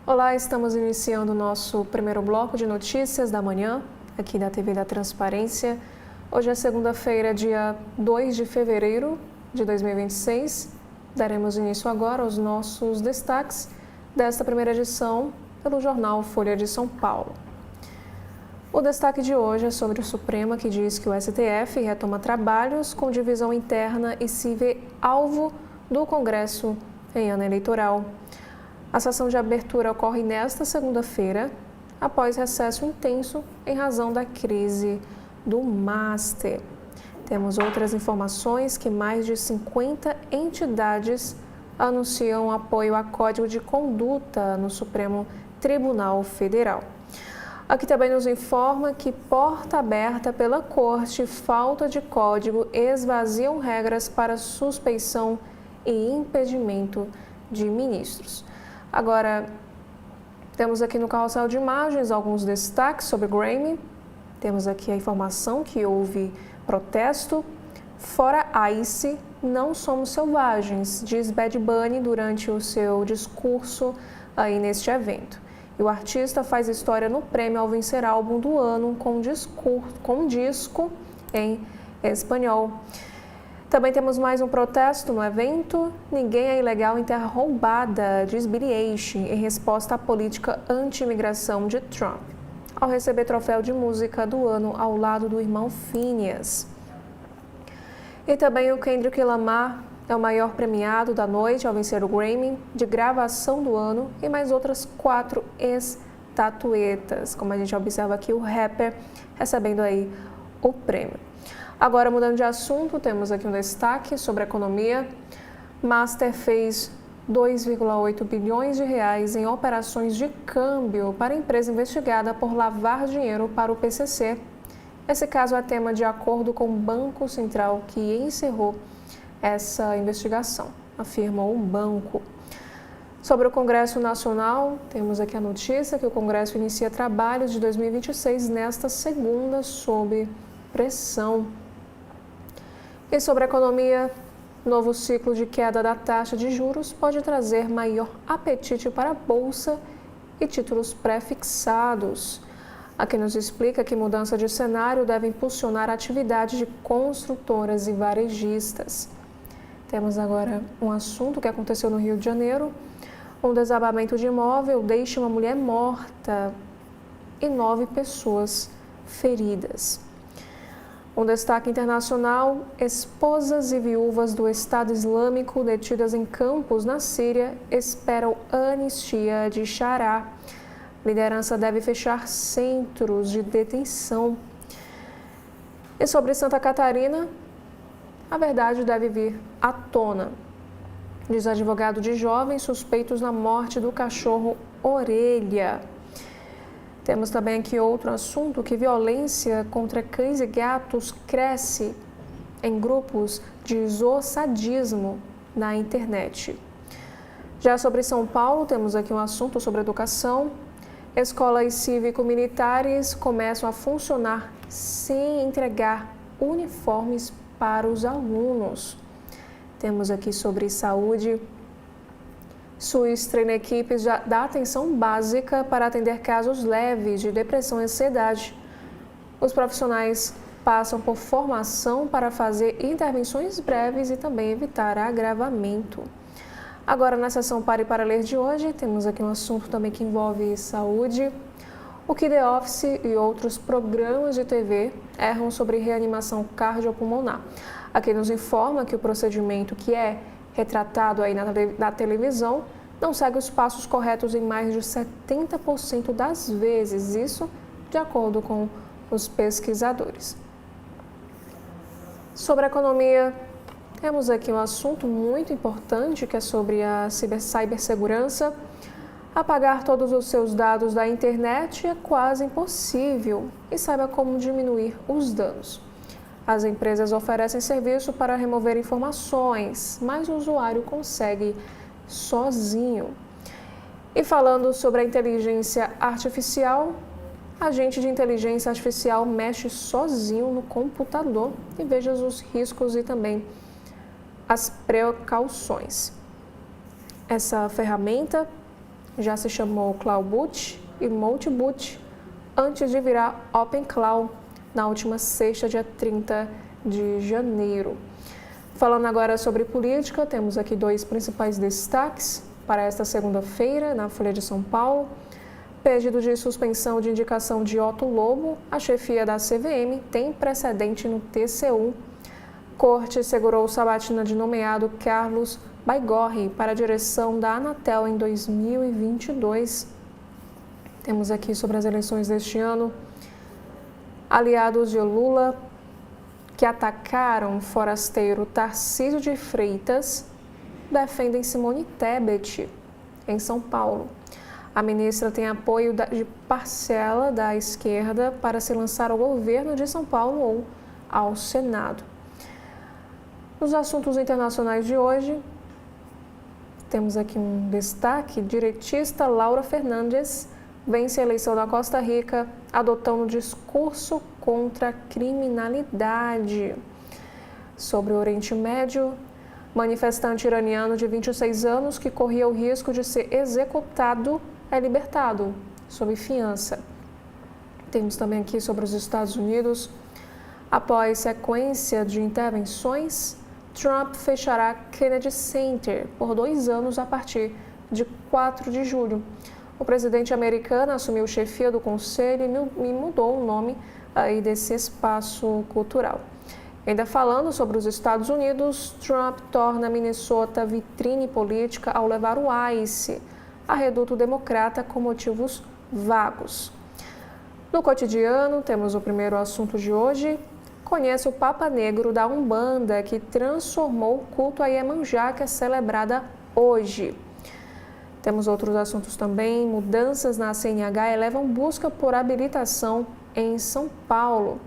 Olá, estamos iniciando o nosso primeiro bloco de notícias da manhã, aqui da TV da Transparência. Hoje é segunda-feira, dia 2 de fevereiro de 2026. Daremos início agora aos nossos destaques desta primeira edição pelo jornal Folha de São Paulo. O destaque de hoje é sobre o Supremo, que diz que o STF retoma trabalhos com divisão interna e se vê alvo do Congresso em ano eleitoral. A sessão de abertura ocorre nesta segunda-feira, após recesso intenso em razão da crise do Master. Temos outras informações que mais de 50 entidades anunciam apoio a código de conduta no Supremo Tribunal Federal. Aqui também nos informa que porta aberta pela Corte e falta de código esvaziam regras para suspeição e impedimento de ministros. Agora, temos aqui no carrossel de imagens alguns destaques sobre Grammy. Temos aqui a informação que houve protesto. Fora Ice, não somos selvagens, diz Bad Bunny durante o seu discurso aí neste evento. E o artista faz história no prêmio ao vencer álbum do ano com disco em espanhol. Também temos mais um protesto no evento. Ninguém é ilegal em terra roubada, diz Billie Eilish, em resposta à política anti-imigração de Trump, ao receber troféu de música do ano ao lado do irmão Phineas. E também o Kendrick Lamar é o maior premiado da noite ao vencer o Grammy de gravação do ano e mais outras 4 estatuetas. Como a gente observa aqui, o rapper recebendo aí o prêmio. Agora, mudando de assunto, temos aqui um destaque sobre a economia. Master fez 2,8 bilhões de reais em operações de câmbio para a empresa investigada por lavar dinheiro para o PCC. Esse caso é tema de acordo com o Banco Central, que encerrou essa investigação, afirmou o banco. Sobre o Congresso Nacional, temos aqui a notícia que o Congresso inicia trabalhos de 2026 nesta segunda sob pressão. E sobre a economia, novo ciclo de queda da taxa de juros pode trazer maior apetite para a bolsa e títulos pré-fixados. Aqui nos explica que mudança de cenário deve impulsionar a atividade de construtoras e varejistas. Temos agora um assunto que aconteceu no Rio de Janeiro. Um desabamento de imóvel deixa uma mulher morta e 9 pessoas feridas. Um destaque internacional: esposas e viúvas do Estado Islâmico detidas em campos na Síria esperam anistia de Xará. Liderança deve fechar centros de detenção. E sobre Santa Catarina, a verdade deve vir à tona, diz advogado de jovens suspeitos na morte do cachorro Orelha. Temos também aqui outro assunto, que violência contra cães e gatos cresce em grupos de zoosadismo na internet. Já sobre São Paulo, temos aqui um assunto sobre educação. Escolas cívico-militares começam a funcionar sem entregar uniformes para os alunos. Temos aqui sobre saúde. SUS treina equipes da atenção básica para atender casos leves de depressão e ansiedade. Os profissionais passam por formação para fazer intervenções breves e também evitar agravamento. Agora, na sessão Pare para Ler de hoje, temos aqui um assunto também que envolve saúde. O que The Office e outros programas de TV erram sobre reanimação cardiopulmonar. Aqui nos informa que o procedimento que é retratado aí na televisão não segue os passos corretos em mais de 70% das vezes, isso de acordo com os pesquisadores. Sobre a economia, temos aqui um assunto muito importante que é sobre a cibersegurança. Apagar todos os seus dados da internet é quase impossível e saiba como diminuir os danos. As empresas oferecem serviço para remover informações, mas o usuário consegue sozinho. E falando sobre a inteligência artificial, agente de inteligência artificial mexe sozinho no computador e veja os riscos e também as precauções. Essa ferramenta já se chamou CloudBoot e Multiboot antes de virar OpenCloud na última sexta, dia 30 de janeiro. Falando agora sobre política, temos aqui dois principais destaques para esta segunda-feira na Folha de São Paulo. Pedido de suspensão de indicação de Otto Lobo à chefia da CVM tem precedente no TCU. Corte segurou sabatina de nomeado Carlos Baigorre para a direção da Anatel em 2022. Temos aqui sobre as eleições deste ano. Aliados de Lula que atacaram o forasteiro Tarcísio de Freitas defendem Simone Tebet em São Paulo. A ministra tem apoio de parcela da esquerda para se lançar ao governo de São Paulo ou ao Senado. Nos assuntos internacionais de hoje, temos aqui um destaque: direitista Laura Fernandes vence a eleição da Costa Rica adotando um discurso contra a criminalidade. Sobre o Oriente Médio, manifestante iraniano de 26 anos que corria o risco de ser executado é libertado sob fiança. Temos também aqui sobre os Estados Unidos. Após sequência de intervenções, Trump fechará Kennedy Center por 2 anos a partir de 4 de julho. O presidente americano assumiu chefia do conselho e mudou o nome aí desse espaço cultural. Ainda falando sobre os Estados Unidos, Trump torna Minnesota vitrine política ao levar o ICE a reduto democrata com motivos vagos. No cotidiano, temos o primeiro assunto de hoje. Conhece o Papa Negro da Umbanda, que transformou o culto a Iemanjá, que é celebrada hoje. Temos outros assuntos também. Mudanças na CNH elevam busca por habilitação em São Paulo.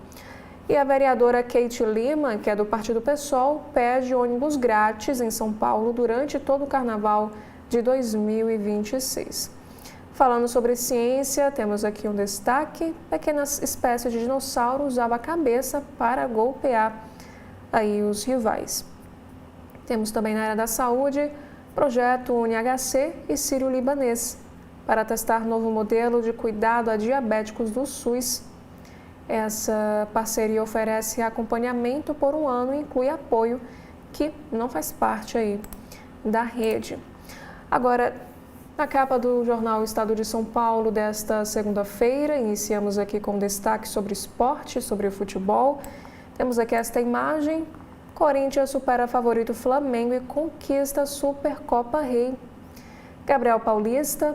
E a vereadora Keiti Lima, que é do Partido PSOL, pede ônibus grátis em São Paulo durante todo o Carnaval de 2026. Falando sobre ciência, temos aqui um destaque: pequenas espécies de dinossauro usavam a cabeça para golpear aí os rivais. Temos também na área da saúde, projeto UniHC e Sírio-Libanês para testar novo modelo de cuidado a diabéticos do SUS. Essa parceria oferece acompanhamento por 1 ano e inclui apoio que não faz parte aí da rede. Agora, na capa do jornal Estado de São Paulo desta segunda-feira, iniciamos aqui com destaque sobre esporte, sobre o futebol. Temos aqui esta imagem: Corinthians supera favorito Flamengo e conquista a Supercopa Rei. Gabriel Paulista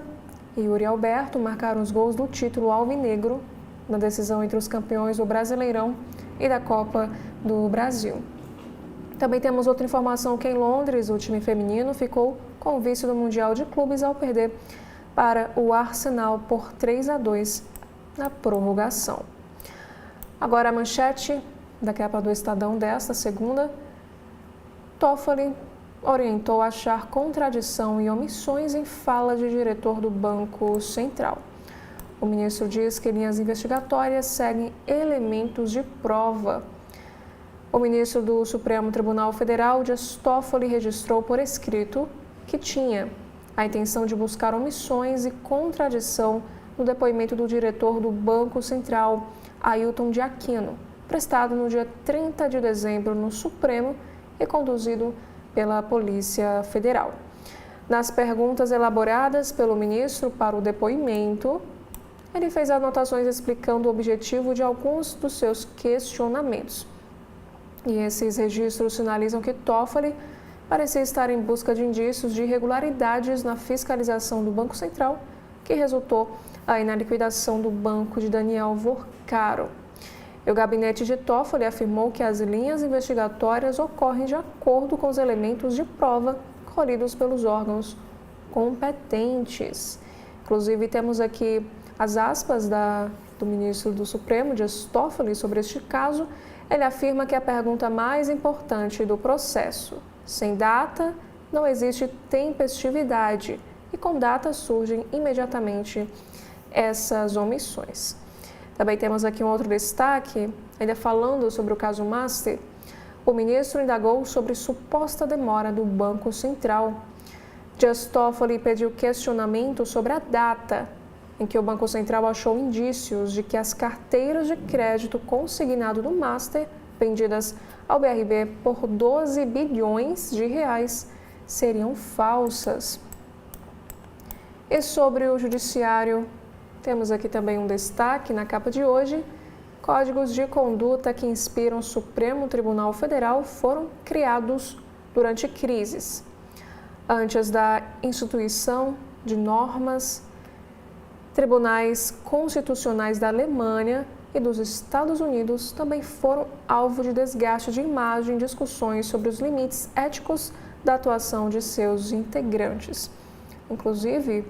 e Yuri Alberto marcaram os gols do título alvinegro na decisão entre os campeões do Brasileirão e da Copa do Brasil. Também temos outra informação que em Londres o time feminino ficou com o vice do Mundial de Clubes ao perder para o Arsenal por 3-2 na prorrogação. Agora a manchete da capa do Estadão desta segunda: Toffoli orientou a achar contradição e omissões em fala de diretor do Banco Central. O ministro diz que linhas investigatórias seguem elementos de prova. O ministro do Supremo Tribunal Federal, Dias Toffoli, registrou por escrito que tinha a intenção de buscar omissões e contradição no depoimento do diretor do Banco Central, Ailton de Aquino, prestado no dia 30 de dezembro no Supremo e conduzido pela Polícia Federal. Nas perguntas elaboradas pelo ministro para o depoimento, ele fez anotações explicando o objetivo de alguns dos seus questionamentos. E esses registros sinalizam que Toffoli parecia estar em busca de indícios de irregularidades na fiscalização do Banco Central, que resultou aí na liquidação do banco de Daniel Vorcaro. E o gabinete de Toffoli afirmou que as linhas investigatórias ocorrem de acordo com os elementos de prova colhidos pelos órgãos competentes. Inclusive, temos aqui as aspas do ministro do Supremo, Dias Toffoli, sobre este caso. Ele afirma que a pergunta mais importante do processo: sem data, não existe tempestividade, e com data surgem imediatamente essas omissões. Também temos aqui um outro destaque, ainda falando sobre o caso Master. O ministro indagou sobre suposta demora do Banco Central. Dias Toffoli pediu questionamento sobre a data em que o Banco Central achou indícios de que as carteiras de crédito consignado do Master, vendidas ao BRB por 12 bilhões de reais, seriam falsas. E sobre o Judiciário, temos aqui também um destaque na capa de hoje. Códigos de conduta que inspiram o Supremo Tribunal Federal foram criados durante crises. Antes da instituição de normas, tribunais constitucionais da Alemanha e dos Estados Unidos também foram alvo de desgaste de imagem e discussões sobre os limites éticos da atuação de seus integrantes. Inclusive,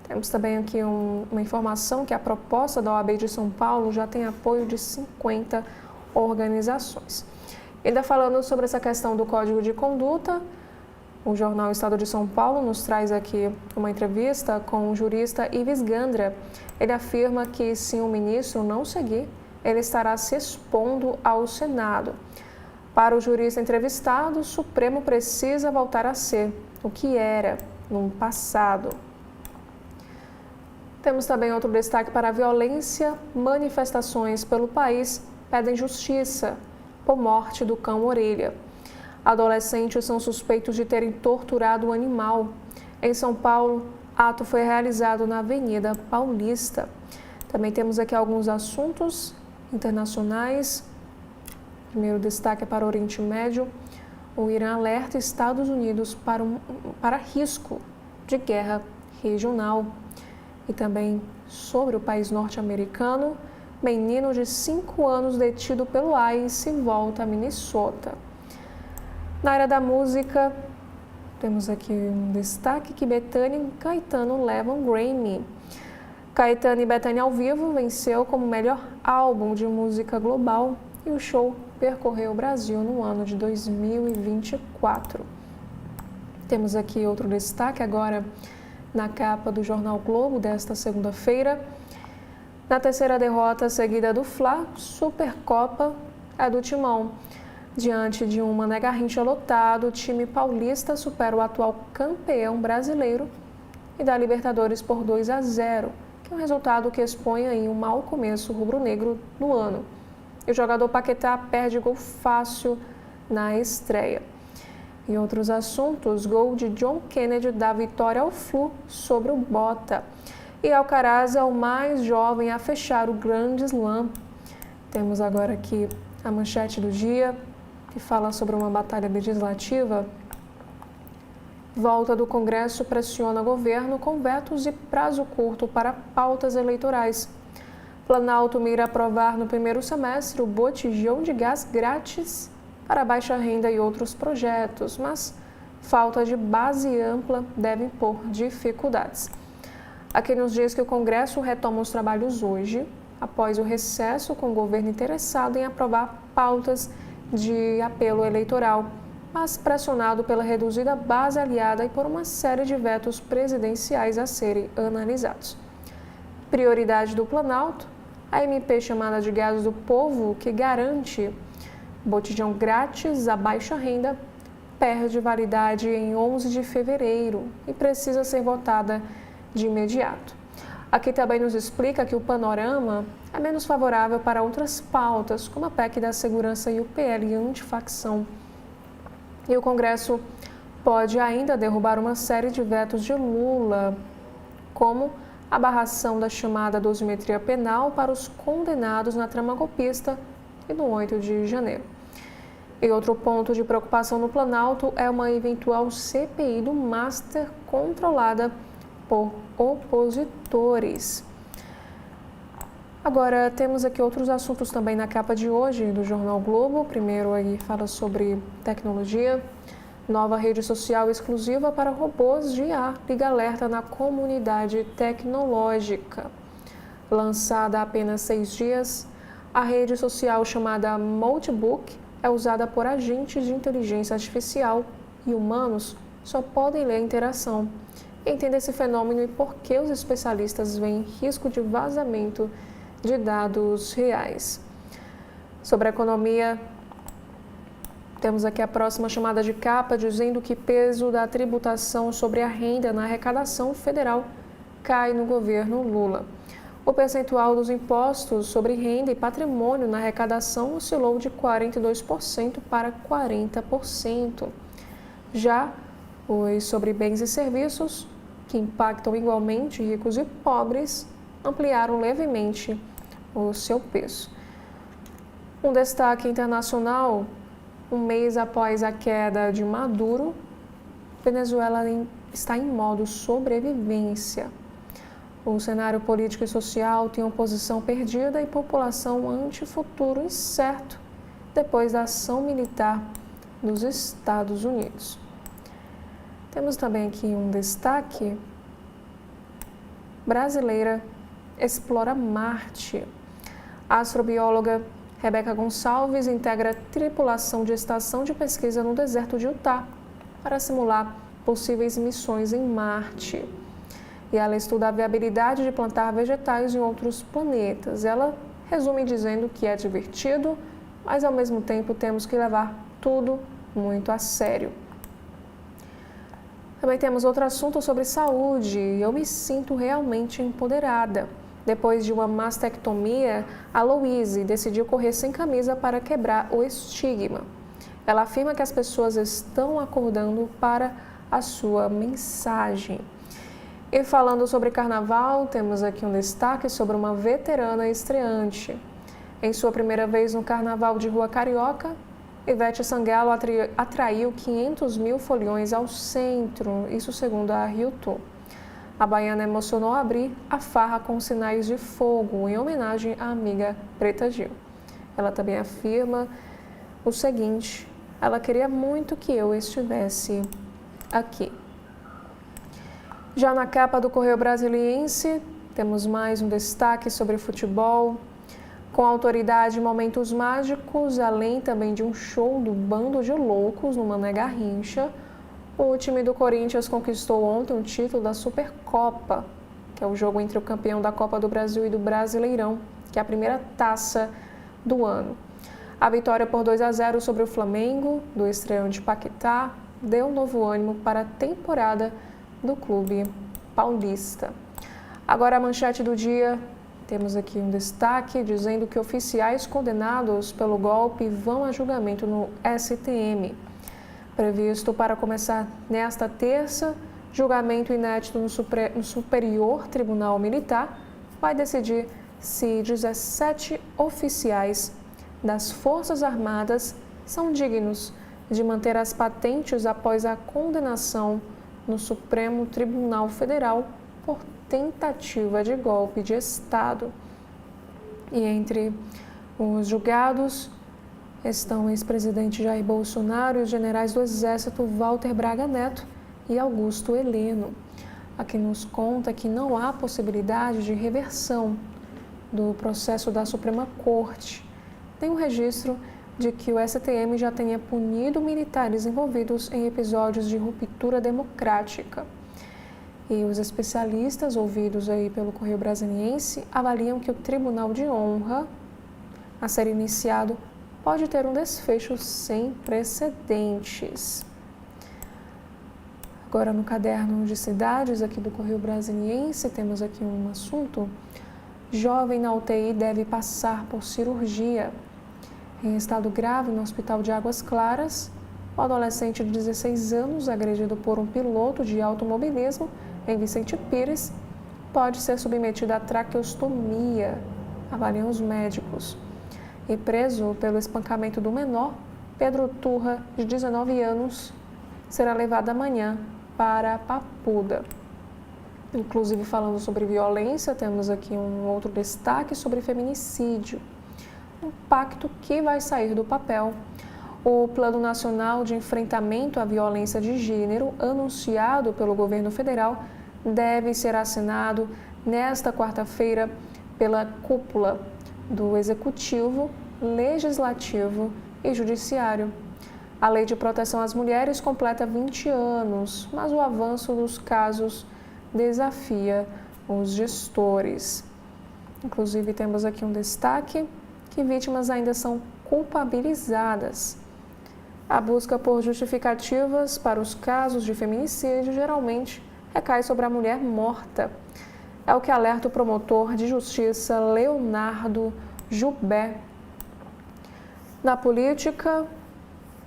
temos também aqui uma informação que a proposta da OAB de São Paulo já tem apoio de 50 organizações. Ainda falando sobre essa questão do Código de Conduta, o jornal Estado de São Paulo nos traz aqui uma entrevista com o jurista Ives Gandra. Ele afirma que se o ministro não seguir, ele estará se expondo ao Senado. Para o jurista entrevistado, o Supremo precisa voltar a ser o que era no passado. Temos também outro destaque para a violência. Manifestações pelo país pedem justiça por morte do cão Orelha. Adolescentes são suspeitos de terem torturado o animal. Em São Paulo, ato foi realizado na Avenida Paulista. Também temos aqui alguns assuntos internacionais. Primeiro destaque é para o Oriente Médio. O Irã alerta Estados Unidos para risco de guerra regional. E também sobre o país norte-americano, menino de 5 anos detido pelo ICE volta a Minnesota. Na área da música, temos aqui um destaque que Bethânia e Caetano levam Grammy. Caetano e Bethânia ao vivo venceu como melhor álbum de música global e o show percorreu o Brasil no ano de 2024. Temos aqui outro destaque agora na capa do jornal Globo desta segunda-feira. Na terceira derrota seguida do Fla, Supercopa é do Timão. Diante de um Mané Garrincha lotado, o time paulista supera o atual campeão brasileiro e dá Libertadores por 2-0, que é um resultado que expõe aí um mau começo rubro-negro no ano. E o jogador Paquetá perde gol fácil na estreia. Em outros assuntos, gol de John Kennedy dá vitória ao Flu sobre o Bota. E Alcaraz é o mais jovem a fechar o Grand Slam. Temos agora aqui a manchete do dia, que fala sobre uma batalha legislativa. Volta do Congresso pressiona governo com vetos e prazo curto para pautas eleitorais. Planalto mira aprovar no primeiro semestre o botijão de gás grátis para baixa renda e outros projetos, mas falta de base ampla deve impor dificuldades. Aqui nos diz que o Congresso retoma os trabalhos hoje, após o recesso com o governo interessado em aprovar pautas de apelo eleitoral, mas pressionado pela reduzida base aliada e por uma série de vetos presidenciais a serem analisados. Prioridade do Planalto, a MP chamada de Gás do Povo, que garante botijão grátis à baixa renda, perde validade em 11 de fevereiro e precisa ser votada de imediato. Aqui também nos explica que o panorama é menos favorável para outras pautas, como a PEC da segurança e o PL antifacção. E o Congresso pode ainda derrubar uma série de vetos de Lula, como a barração da chamada dosimetria penal para os condenados na trama golpista e no 8 de janeiro. E outro ponto de preocupação no Planalto é uma eventual CPI do Master controlada por opositores. Agora, temos aqui outros assuntos também na capa de hoje do Jornal Globo. Primeiro, aí fala sobre tecnologia. Nova rede social exclusiva para robôs de IA liga alerta na comunidade tecnológica. Lançada há apenas 6 dias, a rede social chamada Multibook é usada por agentes de inteligência artificial e humanos só podem ler a interação. Entenda esse fenômeno e por que os especialistas veem risco de vazamento de dados reais. Sobre a economia, Temos aqui a próxima chamada de capa dizendo que peso da tributação sobre a renda na arrecadação federal cai no governo Lula. O percentual dos impostos sobre renda e patrimônio na arrecadação oscilou de 42% para 40%. Já os sobre bens e serviços, que impactam igualmente ricos e pobres, ampliaram levemente o seu peso. Um destaque internacional: um mês após a queda de Maduro, Venezuela está em modo sobrevivência. O cenário político e social tem oposição perdida e população ante futuro incerto depois da ação militar dos Estados Unidos. Temos também aqui um destaque: brasileira explora Marte. A astrobióloga Rebeca Gonçalves integra tripulação de estação de pesquisa no deserto de Utah para simular possíveis missões em Marte. E ela estuda a viabilidade de plantar vegetais em outros planetas. Ela resume dizendo que é divertido, mas ao mesmo tempo temos que levar tudo muito a sério. Também temos outro assunto sobre saúde. Eu me sinto realmente empoderada. Depois de uma mastectomia, a Louise decidiu correr sem camisa para quebrar o estigma. Ela afirma que as pessoas estão acordando para a sua mensagem. E falando sobre carnaval, temos aqui um destaque sobre uma veterana estreante. Em sua primeira vez no Carnaval de Rua Carioca, Ivete Sangalo atraiu 500 mil foliões ao centro, isso segundo a Rio Tour. A baiana emocionou abrir a farra com sinais de fogo, em homenagem à amiga Preta Gil. Ela também afirma o seguinte: ela queria muito que eu estivesse aqui. Já na capa do Correio Brasiliense, temos mais um destaque sobre futebol. Com autoridade e momentos mágicos, além também de um show do Bando de Loucos no Mané Garrincha, o time do Corinthians conquistou ontem o título da Supercopa, que é o jogo entre o campeão da Copa do Brasil e do Brasileirão, que é a primeira taça do ano. A vitória por 2-0 sobre o Flamengo, do estreante Paquetá, deu um novo ânimo para a temporada do clube paulista. Agora a manchete do dia. Temos aqui um destaque dizendo que oficiais condenados pelo golpe vão a julgamento no STM. Previsto para começar nesta terça, julgamento inédito no Superior Tribunal Militar vai decidir se 17 oficiais das Forças Armadas são dignos de manter as patentes após a condenação no Supremo Tribunal Federal por tentativa de golpe de Estado. E entre os julgados estão o ex-presidente Jair Bolsonaro e os generais do Exército Walter Braga Neto e Augusto Heleno. Aqui nos conta que não há possibilidade de reversão do processo da Suprema Corte. Tem um registro de que o STM já tenha punido militares envolvidos em episódios de ruptura democrática. E os especialistas ouvidos aí pelo Correio Brasiliense avaliam que o Tribunal de Honra a ser iniciado pode ter um desfecho sem precedentes. Agora no caderno de cidades aqui do Correio Brasiliense temos aqui um assunto: jovem na UTI deve passar por cirurgia. Em estado grave no Hospital de Águas Claras, o adolescente de 16 anos, agredido por um piloto de automobilismo em Vicente Pires, pode ser submetido à traqueostomia, avaliam os médicos. E preso pelo espancamento do menor, Pedro Turra, de 19 anos, será levado amanhã para Papuda. Inclusive, falando sobre violência, temos aqui um outro destaque sobre feminicídio. Um pacto que vai sair do papel. O Plano Nacional de Enfrentamento à Violência de Gênero, anunciado pelo governo federal, deve ser assinado nesta quarta-feira pela cúpula do Executivo, Legislativo e Judiciário. A Lei de Proteção às Mulheres completa 20 anos, mas o avanço dos casos desafia os gestores. Inclusive, temos aqui um destaque que vítimas ainda são culpabilizadas. A busca por justificativas para os casos de feminicídio geralmente recai sobre a mulher morta. É o que alerta o promotor de justiça Leonardo Jubé. Na política,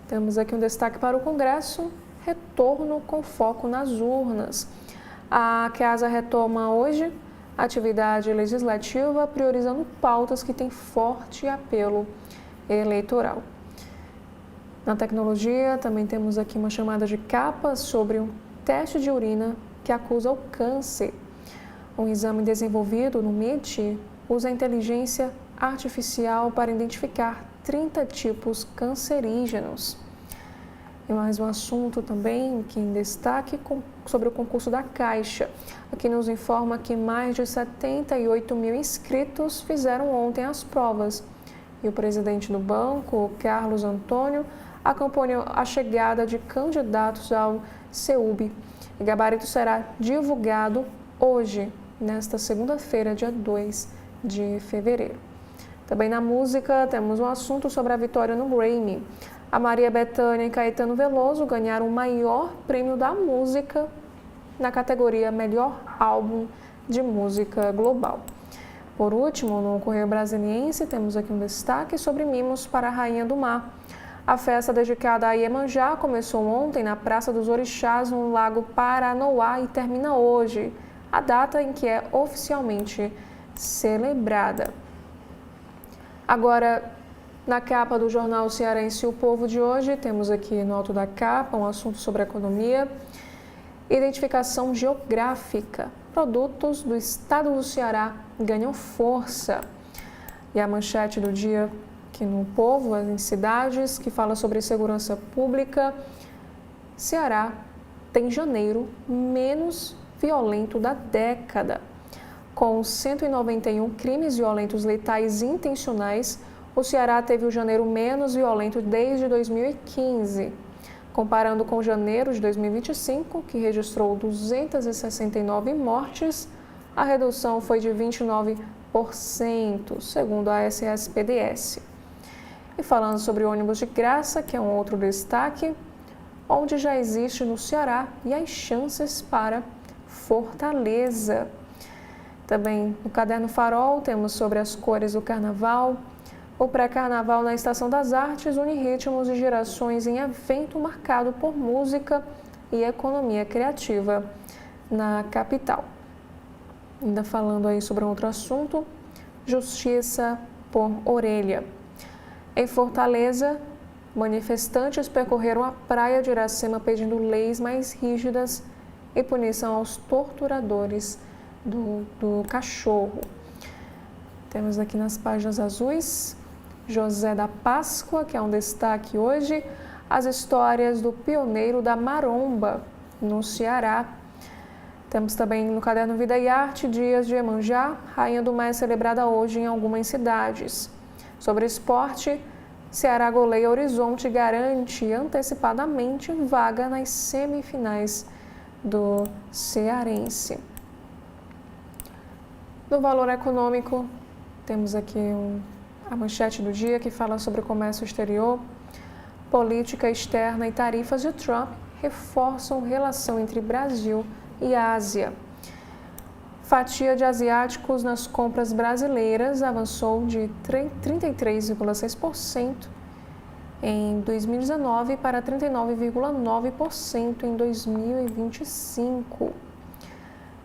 temos aqui um destaque para o Congresso: retorno com foco nas urnas. A Casa retoma hoje a atividade legislativa, priorizando pautas que têm forte apelo eleitoral. Na tecnologia, também temos aqui uma chamada de capa sobre um teste de urina que acusa o câncer. Um exame desenvolvido no MIT usa a inteligência artificial para identificar 30 tipos cancerígenos. E mais um assunto também que em destaque sobre o concurso da Caixa. Aqui nos informa que mais de 78 mil inscritos fizeram ontem as provas. E o presidente do banco, Carlos Antônio, acompanhou a chegada de candidatos ao CEUB. O gabarito será divulgado hoje, nesta segunda-feira, dia 2 de fevereiro. Também na música, temos um assunto sobre a vitória no Grammy. A Maria Bethânia e Caetano Veloso ganharam o maior prêmio da música na categoria Melhor Álbum de Música Global. Por último, no Correio Brasiliense, temos aqui um destaque sobre mimos para a Rainha do Mar. A festa dedicada a Iemanjá começou ontem na Praça dos Orixás, no Lago Paranoá, e termina hoje, a data em que é oficialmente celebrada. Agora, na capa do jornal cearense O Povo de hoje, temos aqui no alto da capa um assunto sobre economia. Identificação geográfica. Produtos do estado do Ceará ganham força. E a manchete do dia aqui no Povo, em cidades, que fala sobre segurança pública. Ceará tem janeiro menos violento da década. Com 191 crimes violentos letais intencionais, o Ceará teve o janeiro menos violento desde 2015. Comparando com janeiro de 2025, que registrou 269 mortes, a redução foi de 29%, segundo a SSPDS. E falando sobre o ônibus de graça, que é um outro destaque, onde já existe no Ceará e as chances para Fortaleza. Também no Caderno Farol temos sobre as cores do carnaval. O pré-carnaval na Estação das Artes une ritmos e gerações em evento marcado por música e economia criativa na capital. Ainda falando aí sobre um outro assunto, justiça por orelha. Em Fortaleza, manifestantes percorreram a praia de Iracema pedindo leis mais rígidas e punição aos torturadores do cachorro. Temos aqui nas páginas azuis José da Páscoa, que é um destaque hoje, as histórias do pioneiro da maromba no Ceará. Temos também no Caderno Vida e Arte, Dias de Iemanjá, Rainha do Mar é celebrada hoje em algumas cidades. Sobre esporte, Ceará goleia Horizonte e garante antecipadamente vaga nas semifinais do Cearense. No valor econômico, temos aqui a manchete do dia que fala sobre o comércio exterior. Política externa e tarifas de Trump reforçam relação entre Brasil e Ásia. Fatia de asiáticos nas compras brasileiras avançou de 33,6% em 2019 para 39,9% em 2025.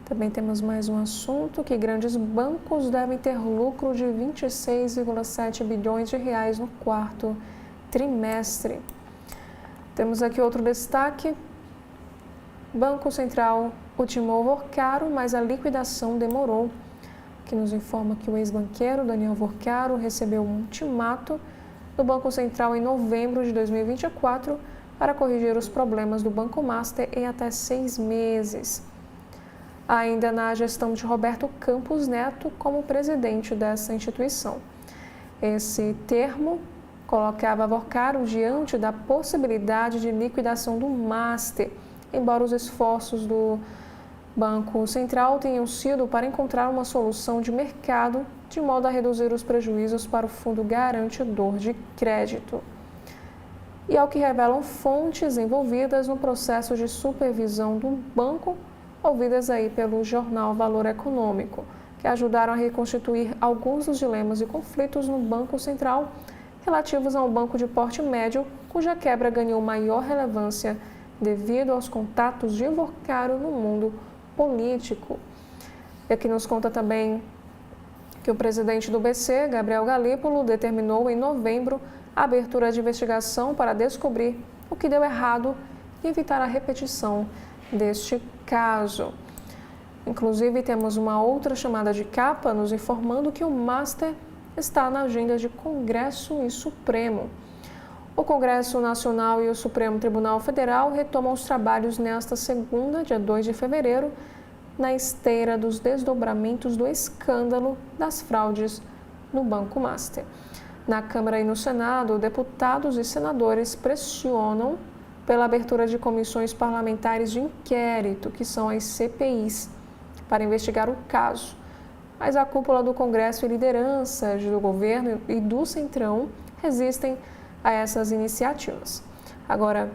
Também temos mais um assunto, que grandes bancos devem ter lucro de 26,7 bilhões de reais no quarto trimestre. Temos aqui outro destaque. Banco Central ultimou Vorcaro, mas a liquidação demorou. Que nos informa que o ex-banqueiro Daniel Vorcaro recebeu um ultimato do Banco Central em novembro de 2024 para corrigir os problemas do Banco Master em até 6 meses. Ainda na gestão de Roberto Campos Neto como presidente dessa instituição. Esse termo colocava Vorcaro diante da possibilidade de liquidação do Master, embora os esforços do Banco Central tenham sido para encontrar uma solução de mercado de modo a reduzir os prejuízos para o Fundo Garantidor de Crédito. e ao que revelam fontes envolvidas no processo de supervisão do banco, ouvidas aí pelo jornal Valor Econômico, que ajudaram a reconstituir alguns dos dilemas e conflitos no Banco Central relativos a um banco de porte médio, cuja quebra ganhou maior relevância devido aos contatos de Vorcaro no mundo político. E aqui nos conta também que o presidente do BC, Gabriel Galípolo, determinou em novembro a abertura de investigação para descobrir o que deu errado e evitar a repetição deste caso. Inclusive, temos uma outra chamada de capa nos informando que o Master está na agenda de Congresso e Supremo. O Congresso Nacional e o Supremo Tribunal Federal retomam os trabalhos nesta segunda, dia 2 de fevereiro, na esteira dos desdobramentos do escândalo das fraudes no Banco Master. Na Câmara e no Senado, deputados e senadores pressionam pela abertura de comissões parlamentares de inquérito, que são as CPIs, para investigar o caso. Mas a cúpula do Congresso e lideranças do governo e do Centrão resistem a essas iniciativas. Agora,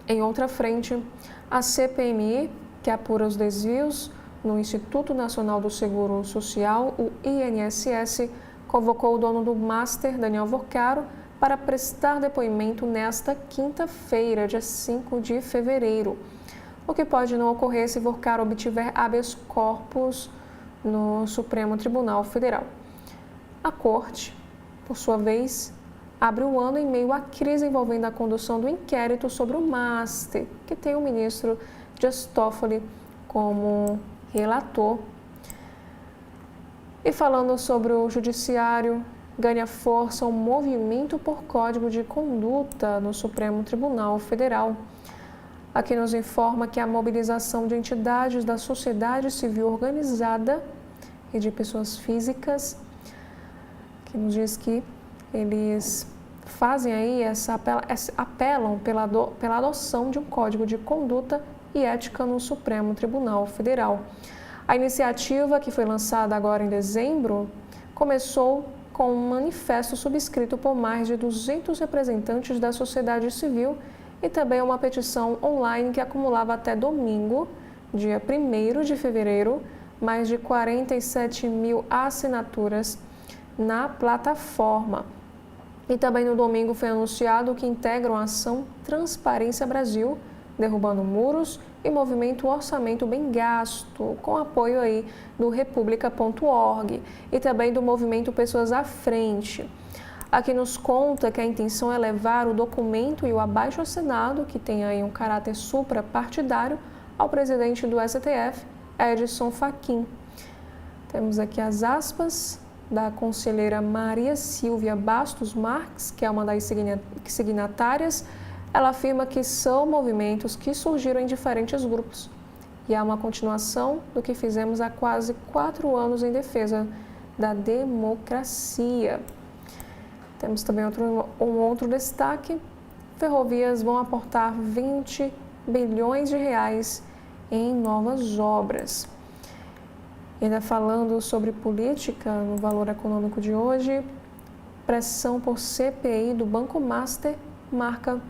em outra frente, a CPMI, que apura os desvios no Instituto Nacional do Seguro Social, o INSS, convocou o dono do Master, Daniel Vorcaro, para prestar depoimento nesta quinta-feira, dia 5 de fevereiro, o que pode não ocorrer se Vorcaro obtiver habeas corpus no Supremo Tribunal Federal. A Corte, por sua vez, abre o ano em meio à crise envolvendo a condução do inquérito sobre o Master, que tem o ministro Dias Toffoli como relator. E falando sobre o Judiciário, ganha força um movimento por código de conduta no Supremo Tribunal Federal. Aqui nos informa que a mobilização de entidades da sociedade civil organizada e de pessoas físicas, que nos diz que eles fazem aí apelam pela adoção de um código de conduta e ética no Supremo Tribunal Federal. A iniciativa, que foi lançada agora em dezembro, começou com um manifesto subscrito por mais de 200 representantes da sociedade civil e também uma petição online que acumulava até domingo, dia 1º de fevereiro, mais de 47 mil assinaturas na plataforma. E também no domingo foi anunciado que integram a ação Transparência Brasil, Derrubando Muros e Movimento Orçamento Bem Gasto, com apoio aí do República.org e também do Movimento Pessoas à Frente. Aqui nos conta que a intenção é levar o documento e o abaixo-assinado, que tem aí um caráter suprapartidário, ao presidente do STF, Edson Fachin. Temos aqui as aspas da conselheira Maria Silvia Bastos Marques, que é uma das signatárias. Ela afirma que são movimentos que surgiram em diferentes grupos e é uma continuação do que fizemos há quase 4 anos em defesa da democracia. Temos também um outro destaque: ferrovias vão aportar 20 bilhões de reais em novas obras. E ainda falando sobre política, no Valor Econômico de hoje, pressão por CPI do Banco Master marca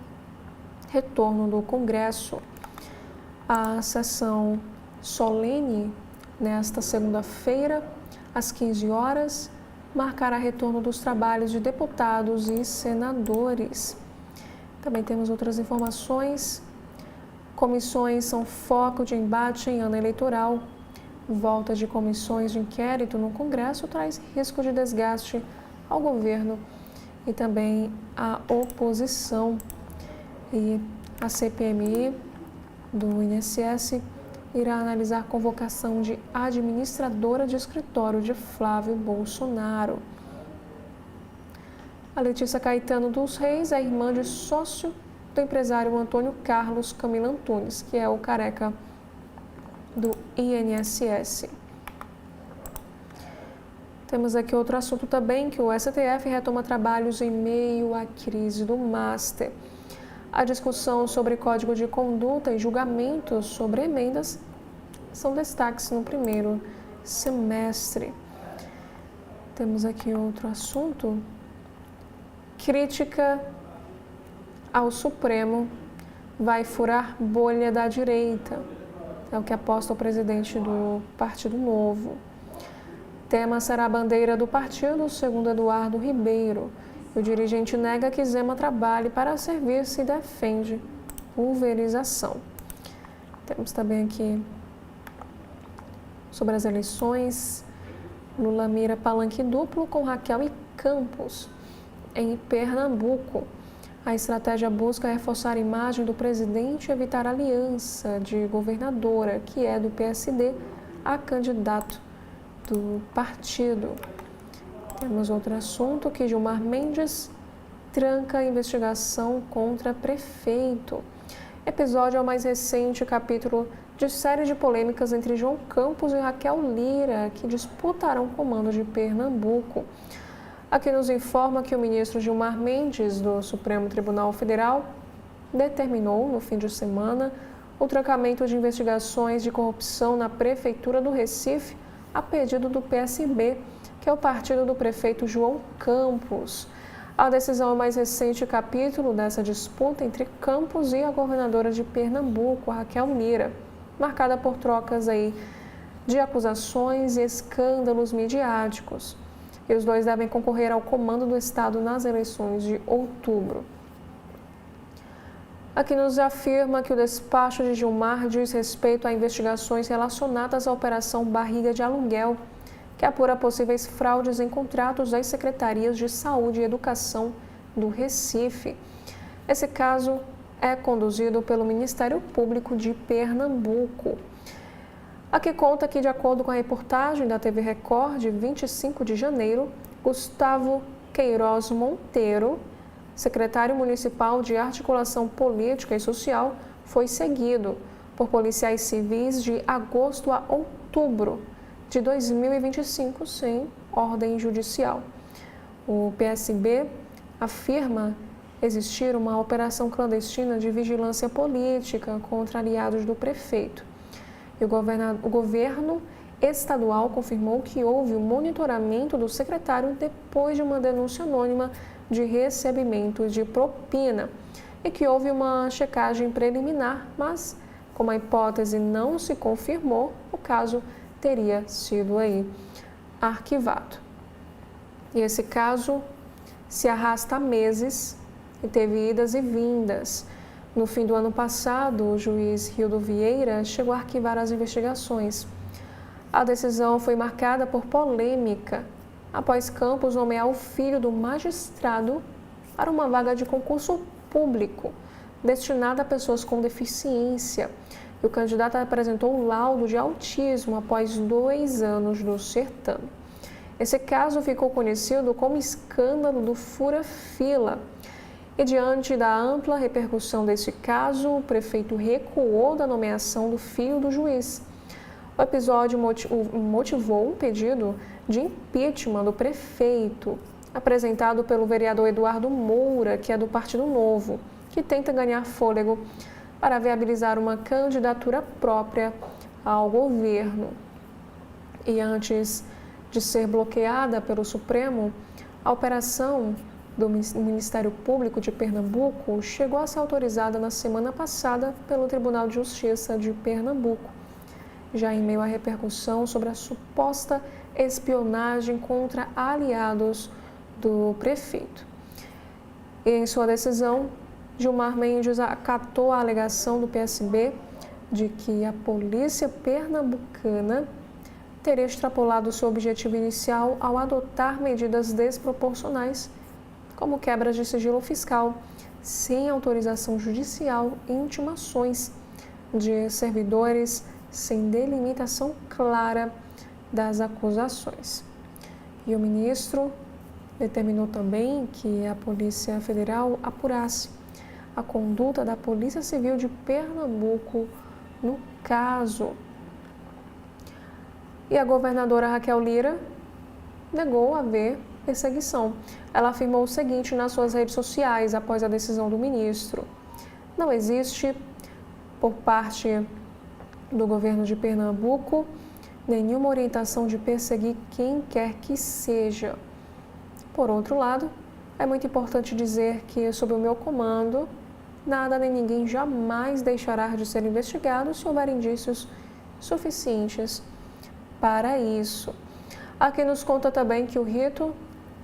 retorno do Congresso. A sessão solene, nesta segunda-feira, às 15 horas, marcará retorno dos trabalhos de deputados e senadores. Também temos outras informações. Comissões são foco de embate em ano eleitoral. Volta de comissões de inquérito no Congresso traz risco de desgaste ao governo e também à oposição. E a CPMI do INSS irá analisar a convocação de administradora de escritório de Flávio Bolsonaro. A Letícia Caetano dos Reis é irmã de sócio do empresário Antônio Carlos Camila Antunes, que é o careca do INSS. Temos aqui outro assunto também, que o STF retoma trabalhos em meio à crise do Master. A discussão sobre código de conduta e julgamentos sobre emendas são destaques no primeiro semestre. Temos aqui outro assunto: crítica ao Supremo vai furar bolha da direita. É o que aposta o presidente do Partido Novo. Tema será a bandeira do partido, segundo Eduardo Ribeiro. O dirigente nega que Zema trabalhe para serviço e defende pulverização. Temos também aqui sobre as eleições. Lula mira palanque duplo com Raquel e Campos em Pernambuco. A estratégia busca reforçar a imagem do presidente e evitar a aliança de governadora, que é do PSD, a candidato do partido. Temos outro assunto que Gilmar Mendes tranca a investigação contra prefeito. Episódio é o mais recente capítulo de série de polêmicas entre João Campos e Raquel Lira, que disputarão o comando de Pernambuco. Aqui nos informa que o ministro Gilmar Mendes, do Supremo Tribunal Federal, determinou, no fim de semana, o trancamento de investigações de corrupção na Prefeitura do Recife, a pedido do PSB, que é o partido do prefeito João Campos. A decisão é o mais recente capítulo dessa disputa entre Campos e a governadora de Pernambuco, Raquel Lira, marcada por trocas aí de acusações e escândalos midiáticos. E os dois devem concorrer ao comando do Estado nas eleições de outubro. Aqui nos afirma que o despacho de Gilmar diz respeito a investigações relacionadas à Operação Barriga de Aluguel, que apura possíveis fraudes em contratos das secretarias de Saúde e Educação do Recife. Esse caso é conduzido pelo Ministério Público de Pernambuco. Aqui conta que, de acordo com a reportagem da TV Record, de 25 de janeiro, Gustavo Queiroz Monteiro, secretário municipal de Articulação Política e Social, foi seguido por policiais civis de agosto a outubro de 2025, sem ordem judicial. O PSB afirma existir uma operação clandestina de vigilância política contra aliados do prefeito. E o governo estadual confirmou que houve um monitoramento do secretário depois de uma denúncia anônima de recebimento de propina e que houve uma checagem preliminar, mas como a hipótese não se confirmou, o caso teria sido aí arquivado. E esse caso se arrasta há meses e teve idas e vindas. No fim do ano passado, o juiz Rildo Vieira chegou a arquivar as investigações. A decisão foi marcada por polêmica após Campos nomear o filho do magistrado para uma vaga de concurso público destinada a pessoas com deficiência. E o candidato apresentou laudo de autismo após 2 anos do certame. Esse caso ficou conhecido como escândalo do fura-fila. E diante da ampla repercussão desse caso, o prefeito recuou da nomeação do filho do juiz. O episódio motivou um pedido de impeachment do prefeito, apresentado pelo vereador Eduardo Moura, que é do Partido Novo, que tenta ganhar fôlego para viabilizar uma candidatura própria ao governo. E antes de ser bloqueada pelo Supremo, a operação do Ministério Público de Pernambuco chegou a ser autorizada na semana passada pelo Tribunal de Justiça de Pernambuco, já em meio à repercussão sobre a suposta espionagem contra aliados do prefeito. E em sua decisão, Gilmar Mendes acatou a alegação do PSB de que a polícia pernambucana teria extrapolado seu objetivo inicial ao adotar medidas desproporcionais, como quebras de sigilo fiscal, sem autorização judicial e intimações de servidores sem delimitação clara das acusações. E o ministro determinou também que a Polícia Federal apurasse a conduta da Polícia Civil de Pernambuco no caso. E a governadora Raquel Lira negou haver perseguição. Ela afirmou o seguinte nas suas redes sociais após a decisão do ministro: não existe, por parte do governo de Pernambuco, nenhuma orientação de perseguir quem quer que seja. Por outro lado, É muito importante dizer que, sob o meu comando, nada nem ninguém jamais deixará de ser investigado se houver indícios suficientes para isso. Aqui nos conta também que o rito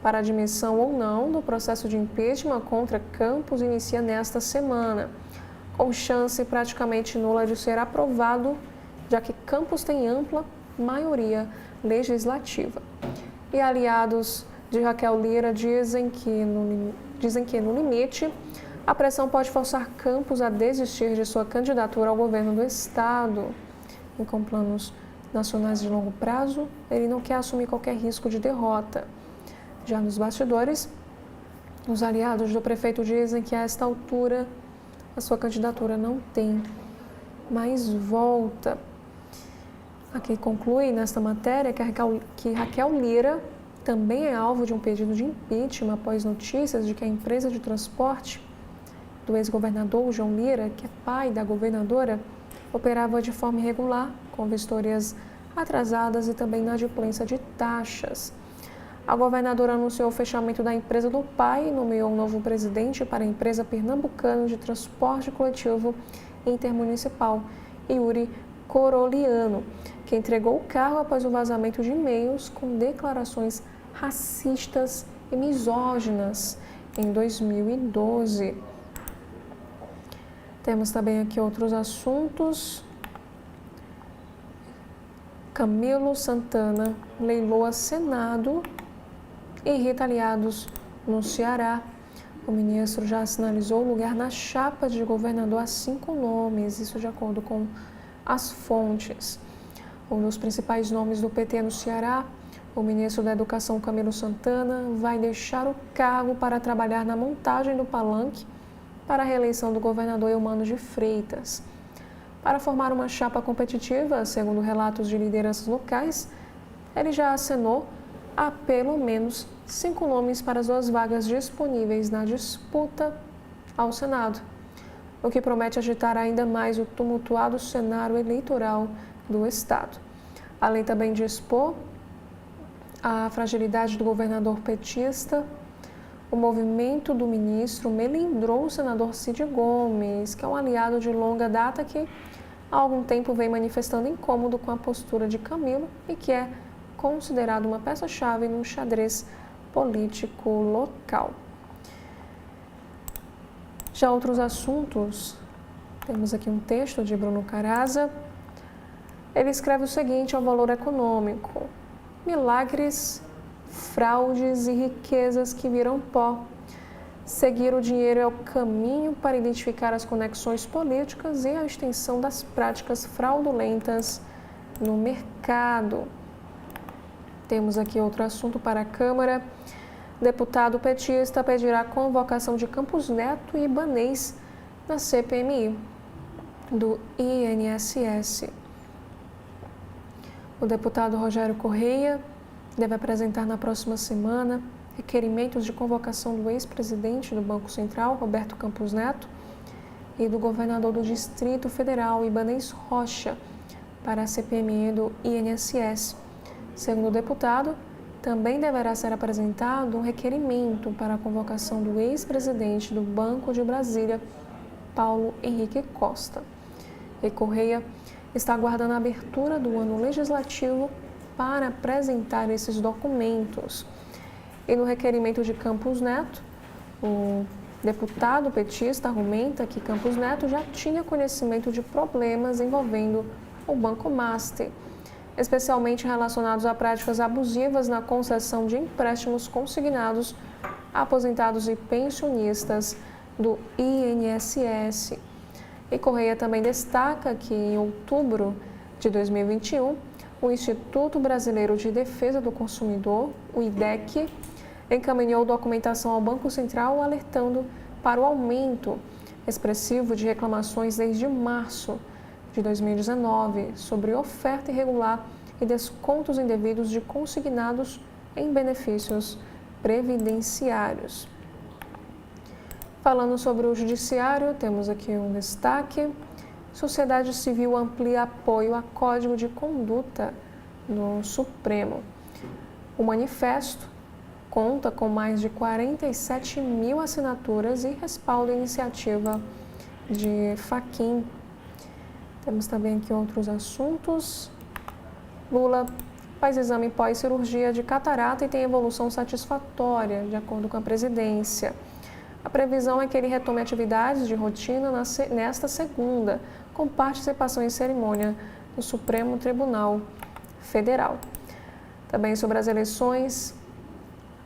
para admissão ou não do processo de impeachment contra Campos inicia nesta semana, com chance praticamente nula de ser aprovado, já que Campos tem ampla maioria legislativa. E aliados de Raquel Lira dizem que no limite, a pressão pode forçar Campos a desistir de sua candidatura ao governo do estado. E com planos nacionais de longo prazo, ele não quer assumir qualquer risco de derrota. Já nos bastidores, os aliados do prefeito dizem que a esta altura a sua candidatura não tem mais volta. Aqui conclui nesta matéria que Raquel Lira também é alvo de um pedido de impeachment após notícias de que a empresa de transporte do ex-governador João Lira, que é pai da governadora, operava de forma irregular, com vistorias atrasadas e também inadimplência de taxas. A governadora anunciou o fechamento da empresa do pai e nomeou um novo presidente para a empresa pernambucana de transporte coletivo intermunicipal, Yuri Coroliano, que entregou o cargo após o vazamento de e-mails com declarações racistas e misóginas em 2012. Temos também aqui outros assuntos. Camilo Santana leiloa Senado e irrita aliados no Ceará. O ministro já sinalizou lugar na chapa de governador a 5 nomes, isso de acordo com as fontes. Um dos principais nomes do PT no Ceará, o ministro da Educação Camilo Santana, vai deixar o cargo para trabalhar na montagem do palanque para a reeleição do governador Eumano de Freitas. Para formar uma chapa competitiva, segundo relatos de lideranças locais, ele já acenou a pelo menos 5 nomes para as 2 vagas disponíveis na disputa ao Senado, o que promete agitar ainda mais o tumultuado cenário eleitoral do Estado. Além também de expor a fragilidade do governador petista, o movimento do ministro melindrou o senador Cid Gomes, que é um aliado de longa data que há algum tempo vem manifestando incômodo com a postura de Camilo e que é considerado uma peça-chave no xadrez político local. Já outros assuntos, temos aqui um texto de Bruno Caraza. Ele escreve o seguinte ao Valor Econômico: milagres, fraudes e riquezas que viram pó. Seguir o dinheiro é o caminho para identificar as conexões políticas e a extensão das práticas fraudulentas no mercado. Temos aqui outro assunto para a Câmara. Deputado petista pedirá a convocação de Campos Neto e Ibanez na CPMI do INSS. O deputado Rogério Correia deve apresentar na próxima semana requerimentos de convocação do ex-presidente do Banco Central, Roberto Campos Neto, e do governador do Distrito Federal, Ibanez Rocha, para a CPMI do INSS. Segundo o deputado, também deverá ser apresentado um requerimento para a convocação do ex-presidente do Banco de Brasília, Paulo Henrique Costa. E Correia está aguardando a abertura do ano legislativo para apresentar esses documentos. E no requerimento de Campos Neto, o deputado petista argumenta que Campos Neto já tinha conhecimento de problemas envolvendo o Banco Master, especialmente relacionados a práticas abusivas na concessão de empréstimos consignados a aposentados e pensionistas do INSS. E Correia também destaca que em outubro de 2021, o Instituto Brasileiro de Defesa do Consumidor, o IDEC, encaminhou documentação ao Banco Central alertando para o aumento expressivo de reclamações desde março de 2019 sobre oferta irregular e descontos indevidos de consignados em benefícios previdenciários. Falando sobre o Judiciário, temos aqui um destaque. Sociedade Civil amplia apoio a Código de Conduta no Supremo. O manifesto conta com mais de 47 mil assinaturas e respalda a iniciativa de Fachin. Temos também aqui outros assuntos. Lula faz exame pós-cirurgia de catarata e tem evolução satisfatória, de acordo com a presidência. A previsão é que ele retome atividades de rotina nesta segunda, com participação em cerimônia no Supremo Tribunal Federal. Também sobre as eleições,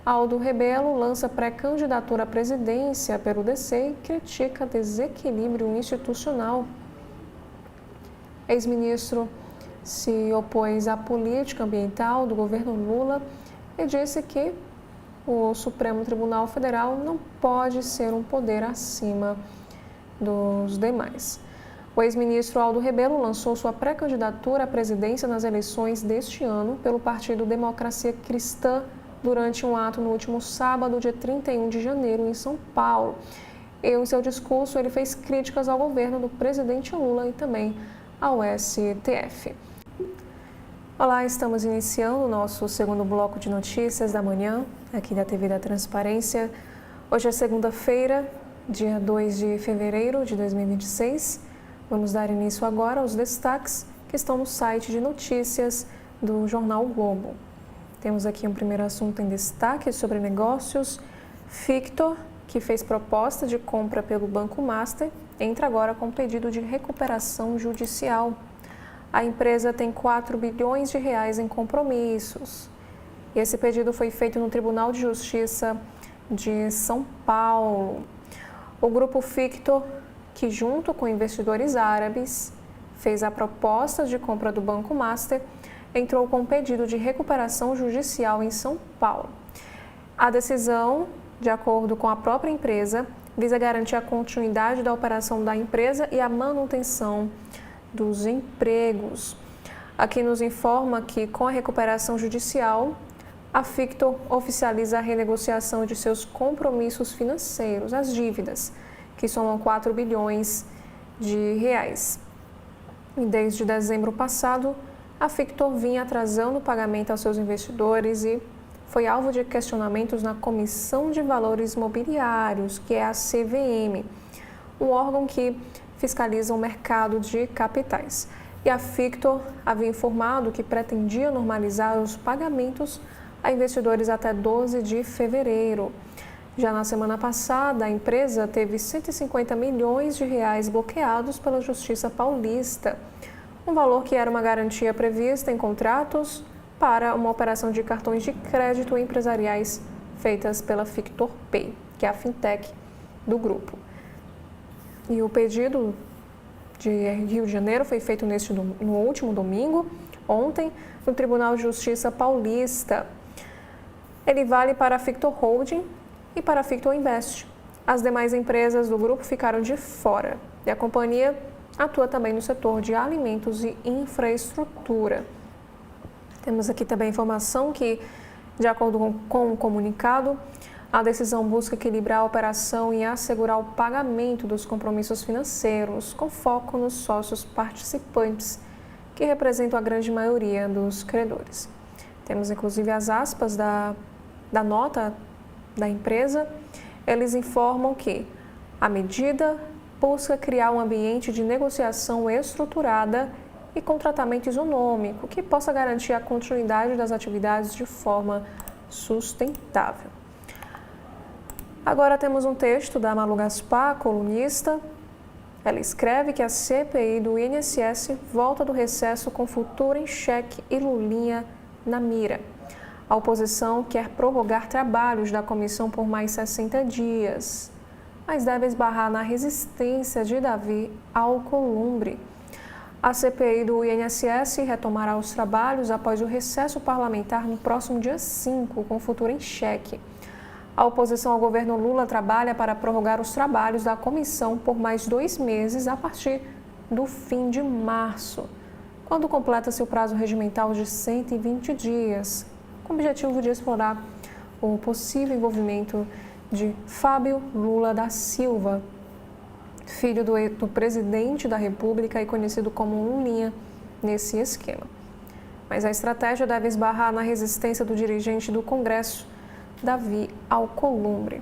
Aldo Rebelo lança pré-candidatura à presidência pelo DC e critica desequilíbrio institucional. Ex-ministro se opôs à política ambiental do governo Lula e disse que o Supremo Tribunal Federal não pode ser um poder acima dos demais. O ex-ministro Aldo Rebelo lançou sua pré-candidatura à presidência nas eleições deste ano pelo Partido Democracia Cristã durante um ato no último sábado, dia 31 de janeiro, em São Paulo. Em seu discurso, ele fez críticas ao governo do presidente Lula e também ao STF. Olá, estamos iniciando o nosso segundo bloco de notícias da manhã, aqui da TV da Transparência. Hoje é segunda-feira, dia 2 de fevereiro de 2026. Vamos dar início agora aos destaques que estão no site de notícias do Jornal o Globo. Temos aqui um primeiro assunto em destaque sobre negócios. Fictor, que fez proposta de compra pelo Banco Master, entra agora com pedido de recuperação judicial. A empresa tem 4 bilhões de reais em compromissos. E esse pedido foi feito no Tribunal de Justiça de São Paulo. O grupo Fictor, que junto com investidores árabes fez a proposta de compra do Banco Master, entrou com pedido de recuperação judicial em São Paulo. A decisão, de acordo com a própria empresa, visa garantir a continuidade da operação da empresa e a manutenção dos empregos. Aqui nos informa que, com a recuperação judicial, a Fictor oficializa a renegociação de seus compromissos financeiros, as dívidas, que somam 4 bilhões de reais. E desde dezembro passado, a Fictor vinha atrasando o pagamento aos seus investidores e foi alvo de questionamentos na Comissão de Valores Mobiliários, que é a CVM, um órgão que fiscaliza o mercado de capitais. E a Fictor havia informado que pretendia normalizar os pagamentos a investidores até 12 de fevereiro. Já na semana passada, a empresa teve 150 milhões de reais bloqueados pela Justiça Paulista, um valor que era uma garantia prevista em contratos para uma operação de cartões de crédito empresariais feitas pela Fictor Pay, que é a fintech do grupo. E o pedido de Rio de Janeiro foi feito no último domingo, ontem, no Tribunal de Justiça Paulista. Ele vale para a Fictor Holding e para a Fictor Invest. As demais empresas do grupo ficaram de fora e a companhia atua também no setor de alimentos e infraestrutura. Temos aqui também a informação que, de acordo com o comunicado, a decisão busca equilibrar a operação e assegurar o pagamento dos compromissos financeiros, com foco nos sócios participantes, que representam a grande maioria dos credores. Temos inclusive as aspas da nota da empresa. Eles informam que a medida busca criar um ambiente de negociação estruturada e com tratamento isonômico, que possa garantir a continuidade das atividades de forma sustentável. Agora temos um texto da Malu Gaspar, colunista. Ela escreve que a CPI do INSS volta do recesso com futuro em xeque e Lulinha na mira. A oposição quer prorrogar trabalhos da comissão por mais 60 dias, mas deve esbarrar na resistência de Davi Alcolumbre. A CPI do INSS retomará os trabalhos após o recesso parlamentar no próximo dia 5, com futuro em xeque. A oposição ao governo Lula trabalha para prorrogar os trabalhos da comissão por mais 2 meses a partir do fim de março, quando completa-se o prazo regimental de 120 dias, com o objetivo de explorar o possível envolvimento de Fábio Lula da Silva, filho do presidente da República e conhecido como Lulinha, nesse esquema. Mas a estratégia deve esbarrar na resistência do dirigente do Congresso, Davi Alcolumbre.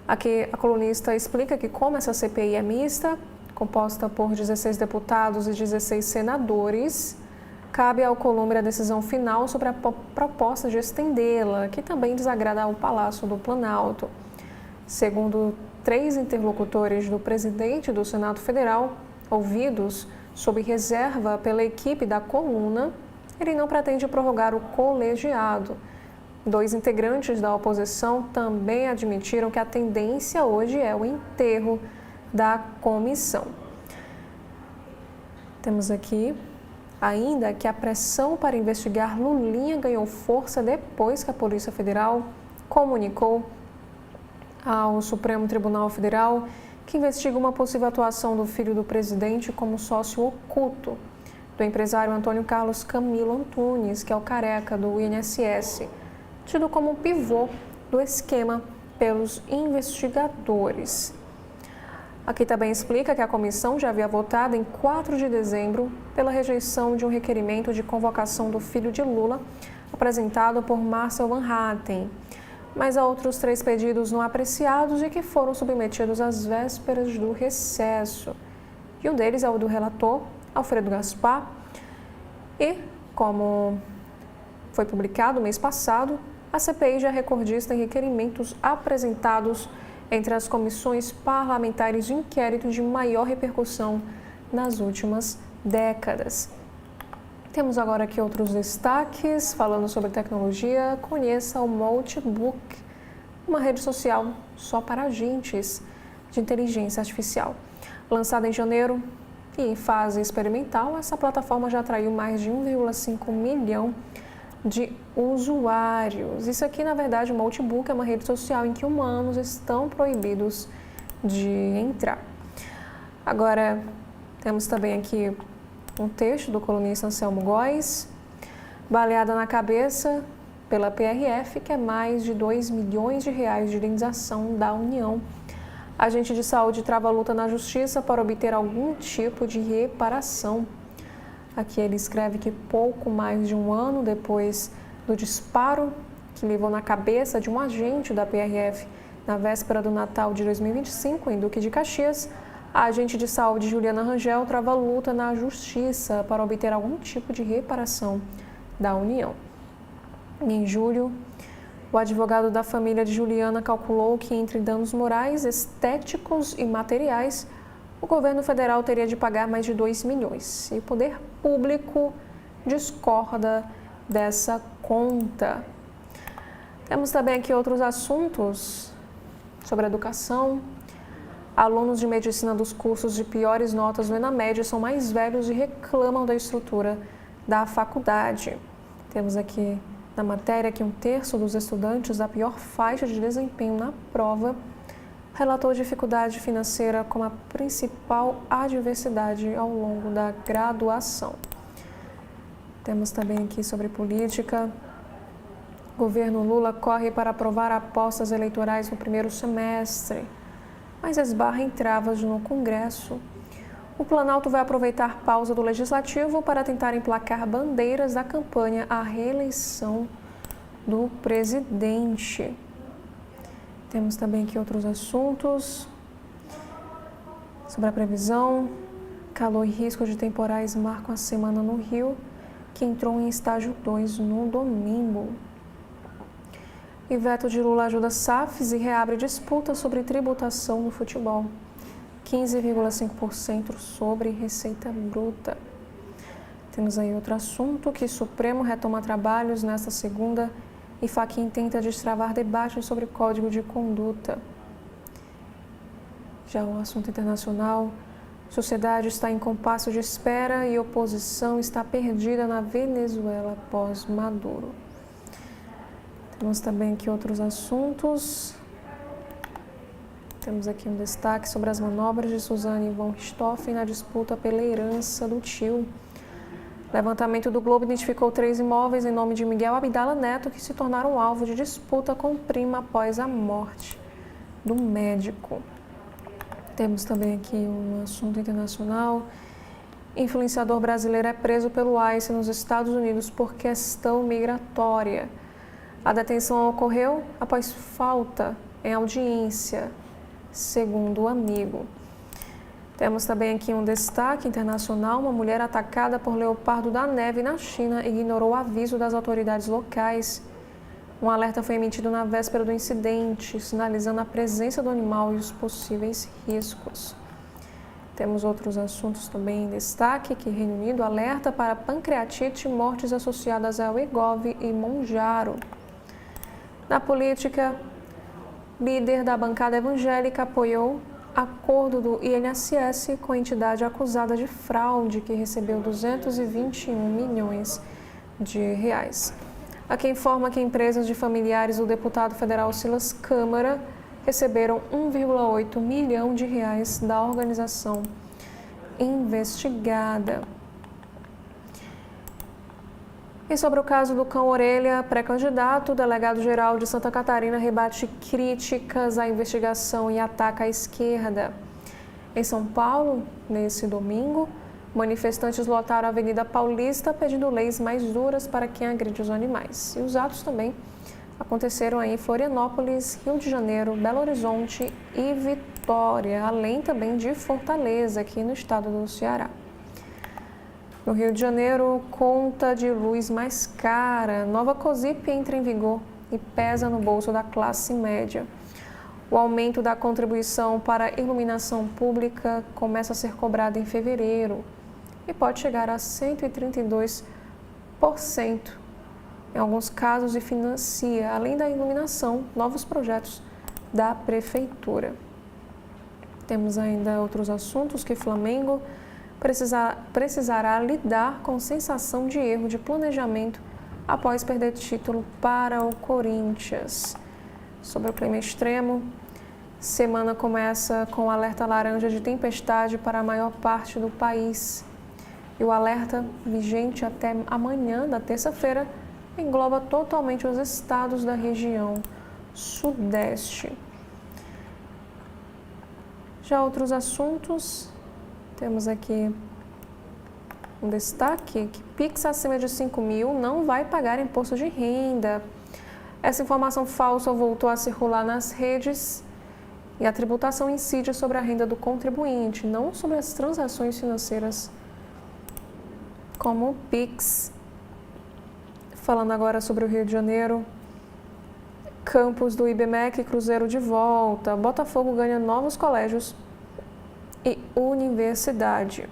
Aqui a colunista explica que como essa CPI é mista, composta por 16 deputados e 16 senadores, cabe ao Alcolumbre a decisão final sobre a proposta de estendê-la, que também desagrada ao Palácio do Planalto. Segundo 3 interlocutores do presidente do Senado Federal, ouvidos sob reserva pela equipe da coluna, ele não pretende prorrogar o colegiado. 2 integrantes da oposição também admitiram que a tendência hoje é o enterro da comissão. Temos aqui ainda que a pressão para investigar Lulinha ganhou força depois que a Polícia Federal comunicou ao Supremo Tribunal Federal que investiga uma possível atuação do filho do presidente como sócio oculto do empresário Antônio Carlos Camilo Antunes, que é o careca do INSS, tido como pivô do esquema pelos investigadores. Aqui também explica que a comissão já havia votado em 4 de dezembro pela rejeição de um requerimento de convocação do filho de Lula, apresentado por Marcel Van Hatten, mas há outros 3 pedidos não apreciados e que foram submetidos às vésperas do recesso. E um deles é o do relator, Alfredo Gaspar, e, como foi publicado mês passado, a CPI já é recordista em requerimentos apresentados entre as comissões parlamentares de inquérito de maior repercussão nas últimas décadas. Temos agora aqui outros destaques, falando sobre tecnologia. Conheça o Multibook, uma rede social só para agentes de inteligência artificial. Lançada em janeiro e em fase experimental, essa plataforma já atraiu mais de 1,5 milhão de usuários. Isso aqui, na verdade, o Multibook é uma rede social em que humanos estão proibidos de entrar. Agora, temos também aqui um texto do colunista Anselmo Góes, baleada na cabeça pela PRF, que é mais de 2 milhões de reais de indenização da União. Agente de saúde trava luta na justiça para obter algum tipo de reparação. Aqui ele escreve que pouco mais de 1 ano depois do disparo que levou na cabeça de um agente da PRF na véspera do Natal de 2025, em Duque de Caxias, a agente de saúde Juliana Rangel trava luta na justiça para obter algum tipo de reparação da União. Em julho, o advogado da família de Juliana calculou que entre danos morais, estéticos e materiais, o governo federal teria de pagar mais de 2 milhões. E o poder público discorda dessa conta. Temos também aqui outros assuntos sobre educação. Alunos de medicina dos cursos de piores notas no ENAMED são mais velhos e reclamam da estrutura da faculdade. Temos aqui na matéria que 1/3 dos estudantes da pior faixa de desempenho na prova relatou dificuldade financeira como a principal adversidade ao longo da graduação. Temos também aqui sobre política. O governo Lula corre para aprovar apostas eleitorais no primeiro semestre, mas esbarra em travas no Congresso. O Planalto vai aproveitar pausa do Legislativo para tentar emplacar bandeiras da campanha à reeleição do presidente. Temos também aqui outros assuntos sobre a previsão. Calor e risco de temporais marcam a semana no Rio, que entrou em estágio 2 no domingo. E veto de Lula ajuda SAFs e reabre disputa sobre tributação no futebol. 15,5% sobre receita bruta. Temos aí outro assunto, que Supremo retoma trabalhos nesta segunda e Fachin tenta destravar debates sobre código de conduta. Já o assunto internacional, sociedade está em compasso de espera e oposição está perdida na Venezuela pós-Maduro. Temos também aqui outros assuntos. Temos aqui um destaque sobre as manobras de Suzane von Richthofen na disputa pela herança do tio. Levantamento do Globo identificou 3 imóveis em nome de Miguel Abdala Neto que se tornaram alvo de disputa com prima após a morte do médico. Temos também aqui um assunto internacional. Influenciador brasileiro é preso pelo ICE nos Estados Unidos por questão migratória. A detenção ocorreu após falta em audiência, segundo o amigo. Temos também aqui um destaque internacional: uma mulher atacada por leopardo da neve na China ignorou o aviso das autoridades locais. Um alerta foi emitido na véspera do incidente, sinalizando a presença do animal e os possíveis riscos. Temos outros assuntos também em destaque, que Reino Unido alerta para pancreatite e mortes associadas ao Wegovy e Mounjaro. Na política, líder da bancada evangélica apoiou acordo do INSS com a entidade acusada de fraude, que recebeu 221 milhões de reais. Aqui informa que empresas de familiares do deputado federal Silas Câmara receberam 1,8 milhão de reais da organização investigada. E sobre o caso do cão orelha, pré-candidato, o delegado-geral de Santa Catarina rebate críticas à investigação e ataca a esquerda. Em São Paulo, nesse domingo, manifestantes lotaram a Avenida Paulista pedindo leis mais duras para quem agride os animais. E os atos também aconteceram aí em Florianópolis, Rio de Janeiro, Belo Horizonte e Vitória, além também de Fortaleza, aqui no estado do Ceará. No Rio de Janeiro, conta de luz mais cara. Nova COSIP entra em vigor e pesa no bolso da classe média. O aumento da contribuição para a iluminação pública começa a ser cobrado em fevereiro e pode chegar a 132% em alguns casos, e financia, além da iluminação, novos projetos da prefeitura. Temos ainda outros assuntos: que Flamengo precisará lidar com sensação de erro de planejamento após perder título para o Corinthians. Sobre o clima extremo, semana começa com alerta laranja de tempestade para a maior parte do país. E o alerta, vigente até amanhã, da terça-feira, engloba totalmente os estados da região sudeste. Já outros assuntos, temos aqui um destaque: que Pix acima de 5 mil não vai pagar imposto de renda. Essa informação falsa voltou a circular nas redes e a tributação incide sobre a renda do contribuinte, não sobre as transações financeiras como o Pix. Falando agora sobre o Rio de Janeiro, campus do IBMEC, Cruzeiro de volta, Botafogo ganha novos colégios e universidade.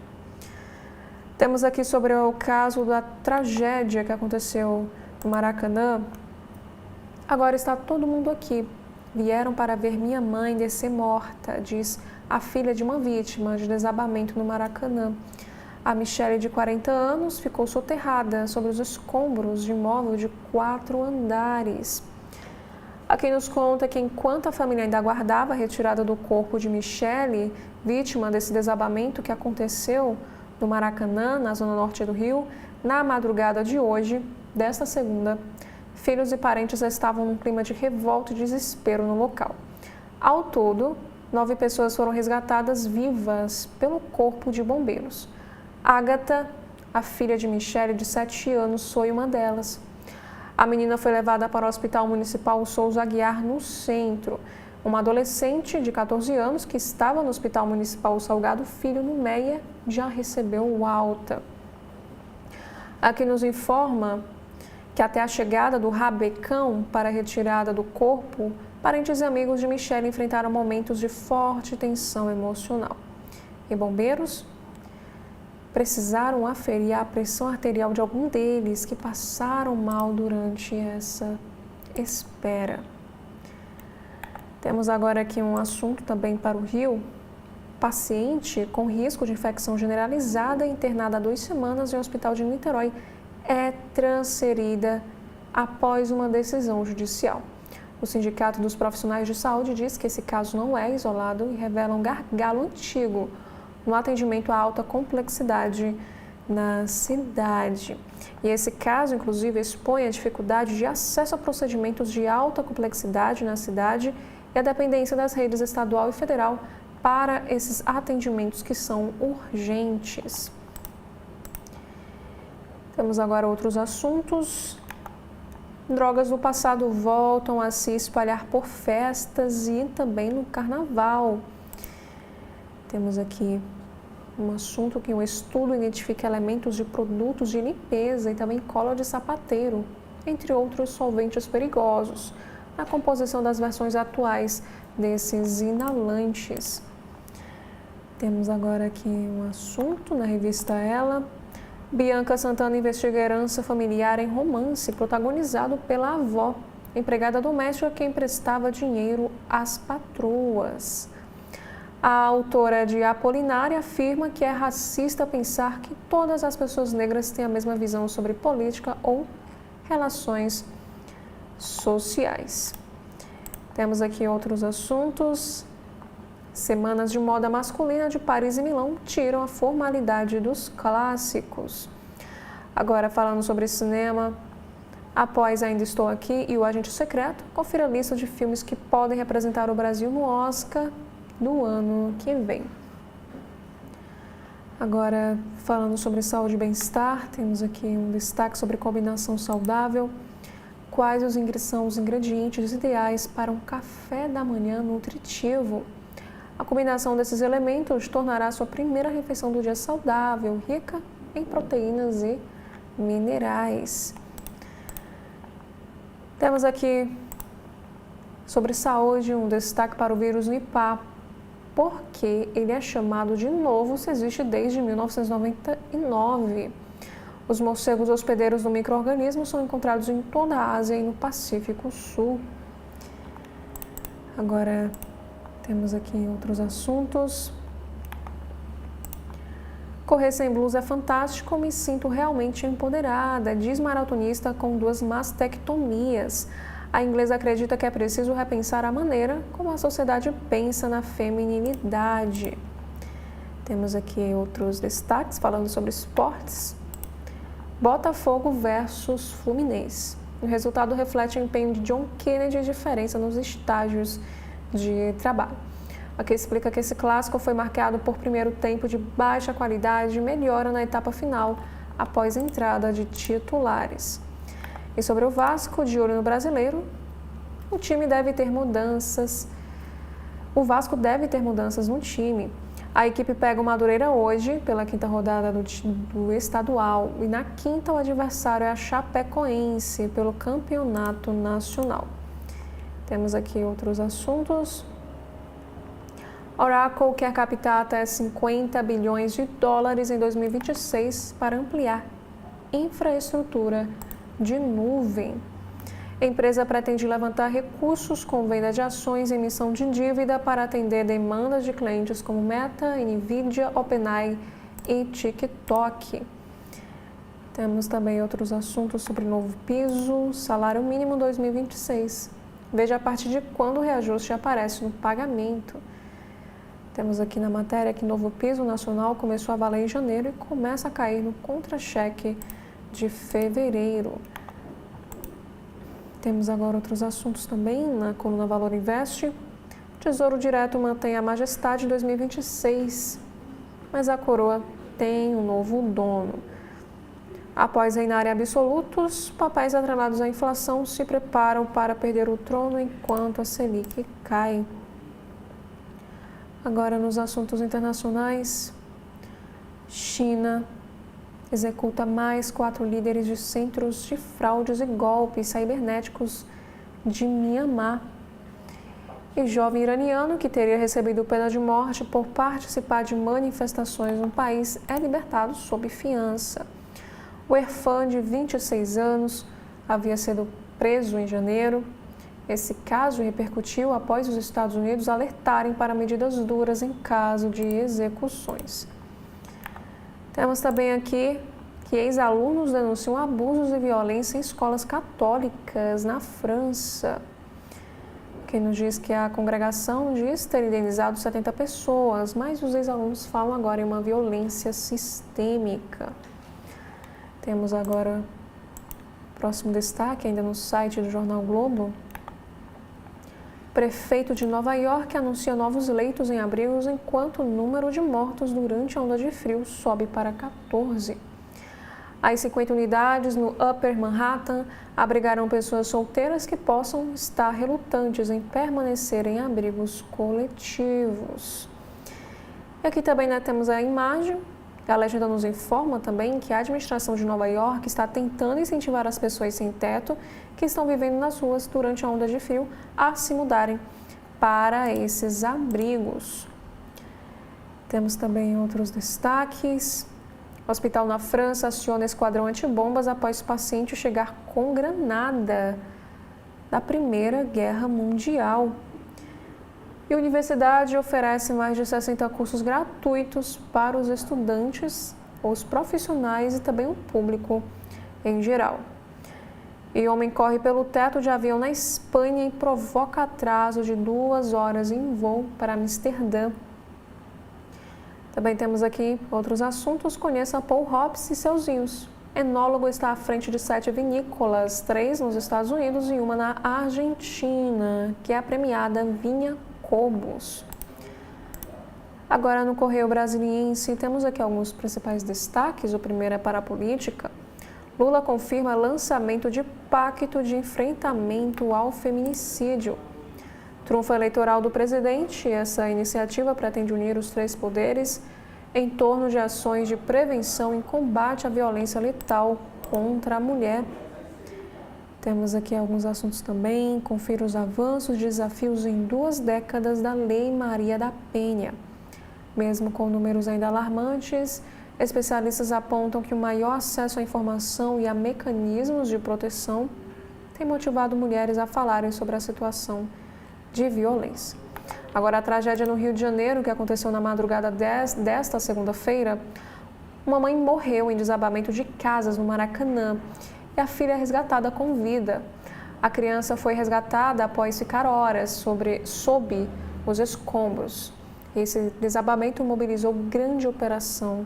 Temos aqui sobre o caso da tragédia que aconteceu no Maracanã. Agora está todo mundo aqui. Vieram para ver minha mãe descer morta, diz a filha de uma vítima de desabamento no Maracanã. A Michele, de 40 anos, ficou soterrada sobre os escombros de imóvel de 4 andares. Aqui nos conta que enquanto a família ainda aguardava a retirada do corpo de Michele, vítima desse desabamento que aconteceu no Maracanã, na zona norte do Rio, na madrugada de hoje, desta segunda, filhos e parentes estavam num clima de revolta e desespero no local. Ao todo, 9 pessoas foram resgatadas vivas pelo corpo de bombeiros. Ágata, a filha de Michele, de 7 anos, foi uma delas. A menina foi levada para o Hospital Municipal Souza Aguiar, no centro. Uma adolescente de 14 anos que estava no Hospital Municipal Salgado Filho, no Meia, já recebeu alta. Aqui nos informa que até a chegada do rabecão para a retirada do corpo, parentes e amigos de Michele enfrentaram momentos de forte tensão emocional. E bombeiros precisaram aferir a pressão arterial de algum deles que passaram mal durante essa espera. Temos agora aqui um assunto também para o Rio. Paciente com risco de infecção generalizada, internada há 2 semanas em um hospital de Niterói, é transferida após uma decisão judicial. O Sindicato dos Profissionais de Saúde diz que esse caso não é isolado e revela um gargalo antigo no atendimento à alta complexidade na cidade. E esse caso, inclusive, expõe a dificuldade de acesso a procedimentos de alta complexidade na cidade e a dependência das redes estadual e federal para esses atendimentos que são urgentes. Temos agora outros assuntos. drogas do passado voltam a se espalhar por festas e também no carnaval. Temos aqui um assunto que um estudo identifica elementos de produtos de limpeza e também cola de sapateiro, entre outros solventes perigosos, na composição das versões atuais desses inalantes. Temos agora aqui um assunto na revista Ela. Bianca Santana investiga herança familiar em romance protagonizado pela avó, empregada doméstica que emprestava dinheiro às patroas. A autora de Apolinária afirma que é racista pensar que todas as pessoas negras têm a mesma visão sobre política ou relações sociais. Temos aqui outros assuntos. Semanas de moda masculina de Paris e Milão tiram a formalidade dos clássicos. Agora, falando sobre cinema, após Ainda Estou Aqui e O Agente Secreto, confira a lista de filmes que podem representar o Brasil no Oscar do ano que vem. Agora, falando sobre saúde e bem-estar, temos aqui um destaque sobre combinação saudável. Quais são os ingredientes ideais para um café da manhã nutritivo? A combinação desses elementos tornará a sua primeira refeição do dia saudável, rica em proteínas e minerais. Temos aqui sobre saúde um destaque para o vírus Nipah, porque ele é chamado de novo se existe desde 1999. Os morcegos hospedeiros do micro-organismo são encontrados em toda a Ásia e no Pacífico Sul. Agora, temos aqui outros assuntos. Correr sem blusa é fantástico, me sinto realmente empoderada, diz maratonista com 2 mastectomias. A inglesa acredita que é preciso repensar a maneira como a sociedade pensa na feminilidade. Temos aqui outros destaques falando sobre esportes. Botafogo versus Fluminense. O resultado reflete o empenho de John Kennedy e diferença nos estágios de trabalho. Aqui explica que esse clássico foi marcado por primeiro tempo de baixa qualidade e melhora na etapa final após a entrada de titulares. E sobre o Vasco, de olho no brasileiro, o Vasco deve ter mudanças no time. A equipe pega o Madureira hoje, pela 5ª rodada do estadual, e na 5ª o adversário é a Chapecoense, pelo campeonato nacional. Temos aqui outros assuntos. Oracle quer captar até 50 bilhões de dólares em 2026 para ampliar infraestrutura de nuvem. A empresa pretende levantar recursos com venda de ações e emissão de dívida para atender demandas de clientes como Meta, Nvidia, OpenAI e TikTok. Temos também outros assuntos sobre o novo piso, salário mínimo 2026. Veja a partir de quando o reajuste aparece no pagamento. Temos aqui na matéria que o novo piso nacional começou a valer em janeiro e começa a cair no contra-cheque de fevereiro. Temos agora outros assuntos também na coluna Valor Invest. Tesouro Direto mantém a majestade em 2026, mas a coroa tem um novo dono. Após reinar em absolutos, papéis atrelados à inflação se preparam para perder o trono enquanto a Selic cai. Agora nos assuntos internacionais, China executa mais 4 líderes de centros de fraudes e golpes cibernéticos de Mianmar. E jovem iraniano que teria recebido pena de morte por participar de manifestações no país é libertado sob fiança. O Irfan, de 26 anos, havia sido preso em janeiro. Esse caso repercutiu após os Estados Unidos alertarem para medidas duras em caso de execuções. Temos também aqui que ex-alunos denunciam abusos e violência em escolas católicas na França. Quem nos diz que a congregação diz ter indenizado 70 pessoas, mas os ex-alunos falam agora em uma violência sistêmica. Temos agora o próximo destaque, ainda no site do Jornal Globo. Prefeito de Nova York anuncia novos leitos em abrigos enquanto o número de mortos durante a onda de frio sobe para 14. As 50 unidades no Upper Manhattan abrigarão pessoas solteiras que possam estar relutantes em permanecer em abrigos coletivos. E aqui também temos a imagem. A legenda nos informa também que a administração de Nova York está tentando incentivar as pessoas sem teto que estão vivendo nas ruas durante a onda de frio a se mudarem para esses abrigos. Temos também outros destaques. O hospital na França aciona esquadrão antibombas após paciente chegar com granada da Primeira Guerra Mundial. E a universidade oferece mais de 60 cursos gratuitos para os estudantes, os profissionais e também o público em geral. E homem corre pelo teto de avião na Espanha e provoca atraso de 2 horas em voo para Amsterdã. Também temos aqui outros assuntos. Conheça Paul Hobbs e seus vinhos. Enólogo está à frente de 7 vinícolas, 3 nos Estados Unidos e uma na Argentina, que é a premiada Vinha Cobos. Agora no Correio Brasiliense temos aqui alguns principais destaques. O primeiro é para a política. Lula confirma lançamento de pacto de enfrentamento ao feminicídio. Trunfo eleitoral do presidente. Essa iniciativa pretende unir os 3 poderes em torno de ações de prevenção e combate à violência letal contra a mulher. Temos aqui alguns assuntos também. Confira os avanços e desafios em 2 décadas da Lei Maria da Penha. Mesmo com números ainda alarmantes, especialistas apontam que o maior acesso à informação e a mecanismos de proteção tem motivado mulheres a falarem sobre a situação de violência. Agora, a tragédia no Rio de Janeiro, que aconteceu na madrugada desta segunda-feira, uma mãe morreu em desabamento de casas no Maracanã e a filha é resgatada com vida. A criança foi resgatada após ficar horas sob os escombros. Esse desabamento mobilizou grande operação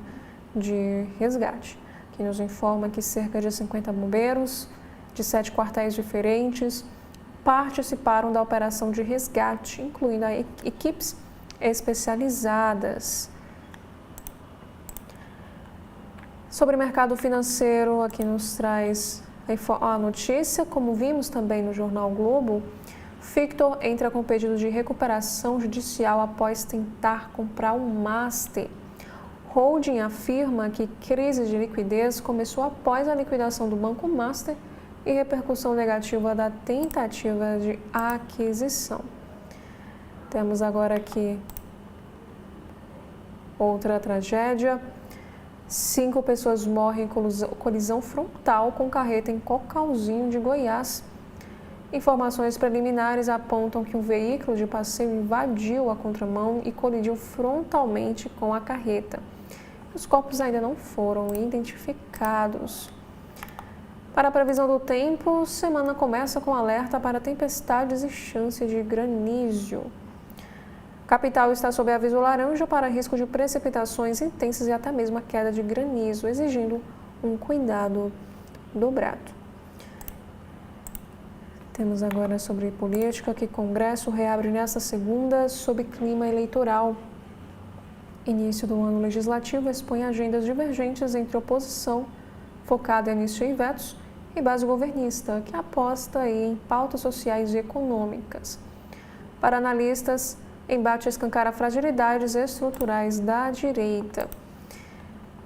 de resgate, que nos informa que cerca de 50 bombeiros de 7 quartéis diferentes participaram da operação de resgate, incluindo equipes especializadas. Sobre o mercado financeiro, aqui nos traz a notícia, como vimos também no Jornal Globo, Victor entra com pedido de recuperação judicial após tentar comprar um Master. Holding afirma que crise de liquidez começou após a liquidação do Banco Master e repercussão negativa da tentativa de aquisição. Temos agora aqui outra tragédia. 5 pessoas morrem em colisão frontal com carreta em Cocalzinho de Goiás. Informações preliminares apontam que um veículo de passeio invadiu a contramão e colidiu frontalmente com a carreta. Os corpos ainda não foram identificados. Para a previsão do tempo, semana começa com alerta para tempestades e chance de granizo. Capital está sob aviso laranja para risco de precipitações intensas e até mesmo a queda de granizo, exigindo um cuidado dobrado. Temos agora sobre política, que Congresso reabre nesta segunda sob clima eleitoral. Início do ano legislativo expõe agendas divergentes entre oposição, focada em início e vetos, e base governista, que aposta em pautas sociais e econômicas. Para analistas, embate escancara fragilidades estruturais da direita.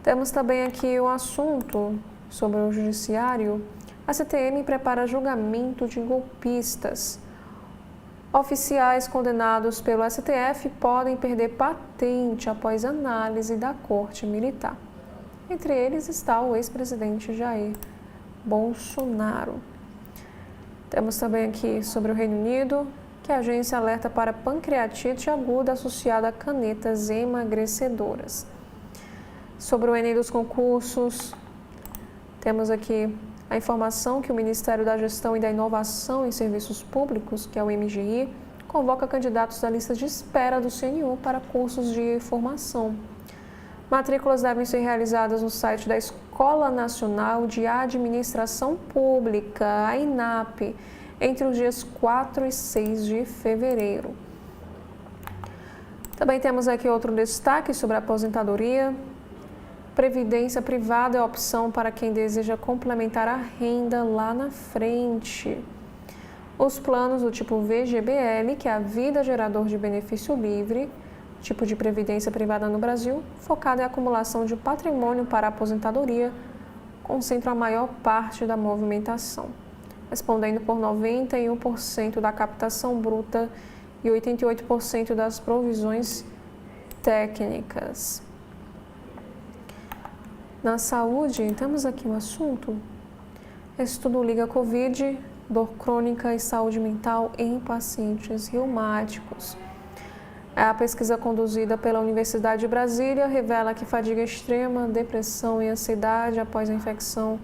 Temos também aqui o assunto sobre o judiciário. A CTM prepara julgamento de golpistas. Oficiais condenados pelo STF podem perder patente após análise da Corte Militar. Entre eles está o ex-presidente Jair Bolsonaro. Temos também aqui sobre o Reino Unido, que a agência alerta para pancreatite aguda associada a canetas emagrecedoras. Sobre o Enem dos concursos, temos aqui a informação que o Ministério da Gestão e da Inovação em Serviços Públicos, que é o MGI, convoca candidatos da lista de espera do CNU para cursos de formação. Matrículas devem ser realizadas no site da Escola Nacional de Administração Pública, a INAP, entre os dias 4 e 6 de fevereiro. Também temos aqui outro destaque sobre a aposentadoria. previdência privada é opção para quem deseja complementar a renda lá na frente. Os planos do tipo VGBL, que é a Vida Gerador de Benefício Livre, tipo de previdência privada no Brasil, focado em acumulação de patrimônio para a aposentadoria, concentram a maior parte da movimentação, respondendo por 91% da captação bruta e 88% das provisões técnicas. Na saúde, temos aqui um assunto. Estudo liga Covid, dor crônica e saúde mental em pacientes reumáticos. A pesquisa conduzida pela Universidade de Brasília revela que fadiga extrema, depressão e ansiedade após a infecção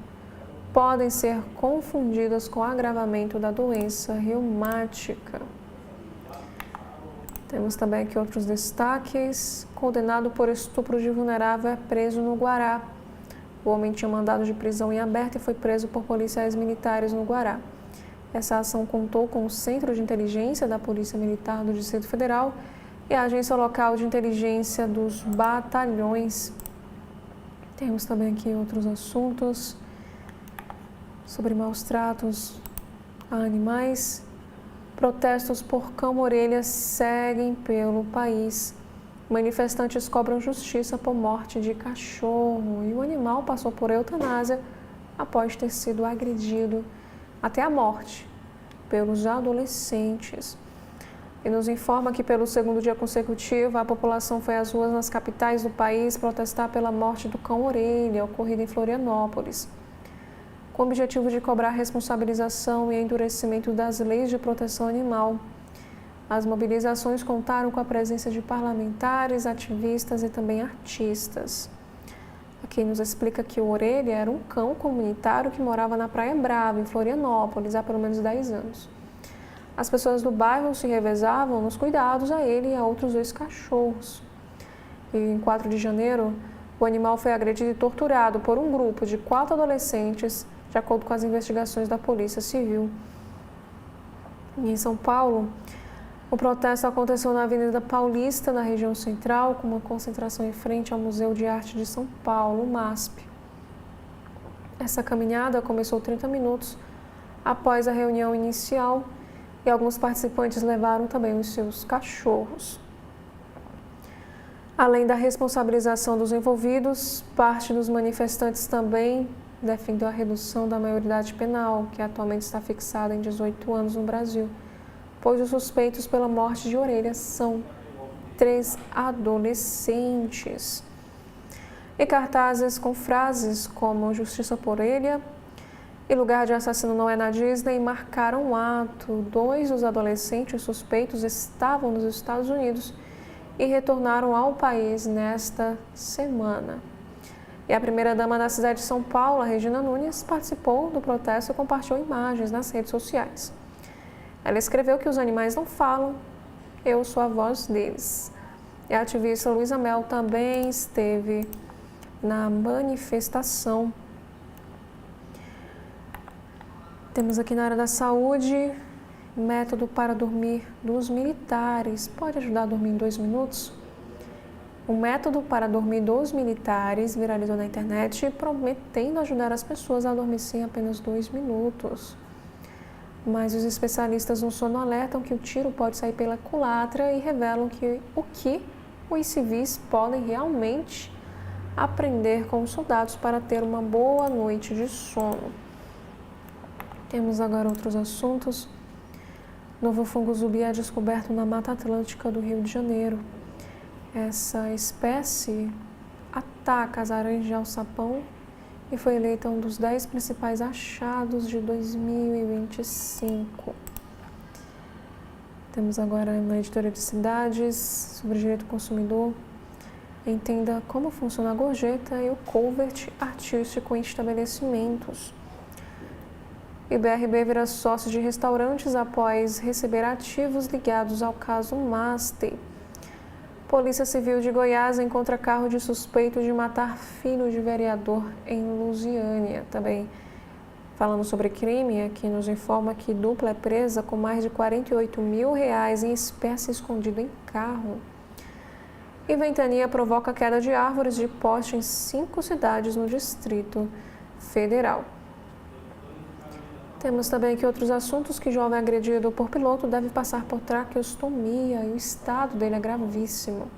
podem ser confundidas com o agravamento da doença reumática. Temos também aqui outros destaques. Condenado por estupro de vulnerável é preso no Guará. O homem tinha mandado de prisão em aberto e foi preso por policiais militares no Guará. Essa ação contou com o Centro de Inteligência da Polícia Militar do Distrito Federal e a Agência Local de Inteligência dos Batalhões. Temos também aqui outros assuntos sobre maus tratos a animais. Protestos por cão-orelha seguem pelo país. Manifestantes cobram justiça por morte de cachorro e o animal passou por eutanásia após ter sido agredido até a morte pelos adolescentes. E nos informa que pelo segundo dia consecutivo a população foi às ruas nas capitais do país protestar pela morte do cão-orelha ocorrida em Florianópolis, com o objetivo de cobrar responsabilização e endurecimento das leis de proteção animal. As mobilizações contaram com a presença de parlamentares, ativistas e também artistas. Aqui nos explica que o Orelha era um cão comunitário que morava na Praia Brava, em Florianópolis, há pelo menos 10 anos. As pessoas do bairro se revezavam nos cuidados a ele e a outros 2 cachorros. E em 4 de janeiro, o animal foi agredido e torturado por um grupo de 4 adolescentes, de acordo com as investigações da Polícia Civil. E em São Paulo, o protesto aconteceu na Avenida Paulista, na região central, com uma concentração em frente ao Museu de Arte de São Paulo, MASP. Essa caminhada começou 30 minutos após a reunião inicial e alguns participantes levaram também os seus cachorros. Além da responsabilização dos envolvidos, parte dos manifestantes também defendeu a redução da maioridade penal, que atualmente está fixada em 18 anos no Brasil, pois os suspeitos pela morte de Orelha são 3 adolescentes. E cartazes com frases como Justiça por Orelha e Lugar de Assassino não é na Disney marcaram o ato. 2 dos adolescentes suspeitos estavam nos Estados Unidos e retornaram ao país nesta semana. E a primeira-dama da cidade de São Paulo, a Regina Nunes, participou do protesto e compartilhou imagens nas redes sociais. Ela escreveu que os animais não falam, eu sou a voz deles. E a ativista Luísa Mel também esteve na manifestação. Temos aqui na área da saúde, método para dormir dos militares. Pode ajudar a dormir em 2 minutos? O método para dormir dos militares viralizou na internet, prometendo ajudar as pessoas a adormecer em apenas 2 minutos. Mas os especialistas no sono alertam que o tiro pode sair pela culatra e revelam que os civis podem realmente aprender com os soldados para ter uma boa noite de sono. Temos agora outros assuntos. Novo fungo zumbi é descoberto na Mata Atlântica do Rio de Janeiro. Essa espécie ataca as aranhas de alçapão e foi eleita um dos 10 principais achados de 2025. Temos agora na editora de cidades, sobre direito do consumidor, entenda como funciona a gorjeta e o covert artístico em estabelecimentos. E BRB vira sócio de restaurantes após receber ativos ligados ao caso Master. Polícia Civil de Goiás encontra carro de suspeito de matar filho de vereador em Lusiânia. Também falando sobre crime, aqui nos informa que dupla é presa com mais de R$ 48 mil em espécie escondido em carro. E ventania provoca queda de árvores de poste em 5 cidades no Distrito Federal. Temos também aqui outros assuntos, que jovem agredido por piloto deve passar por traqueostomia e o estado dele é gravíssimo.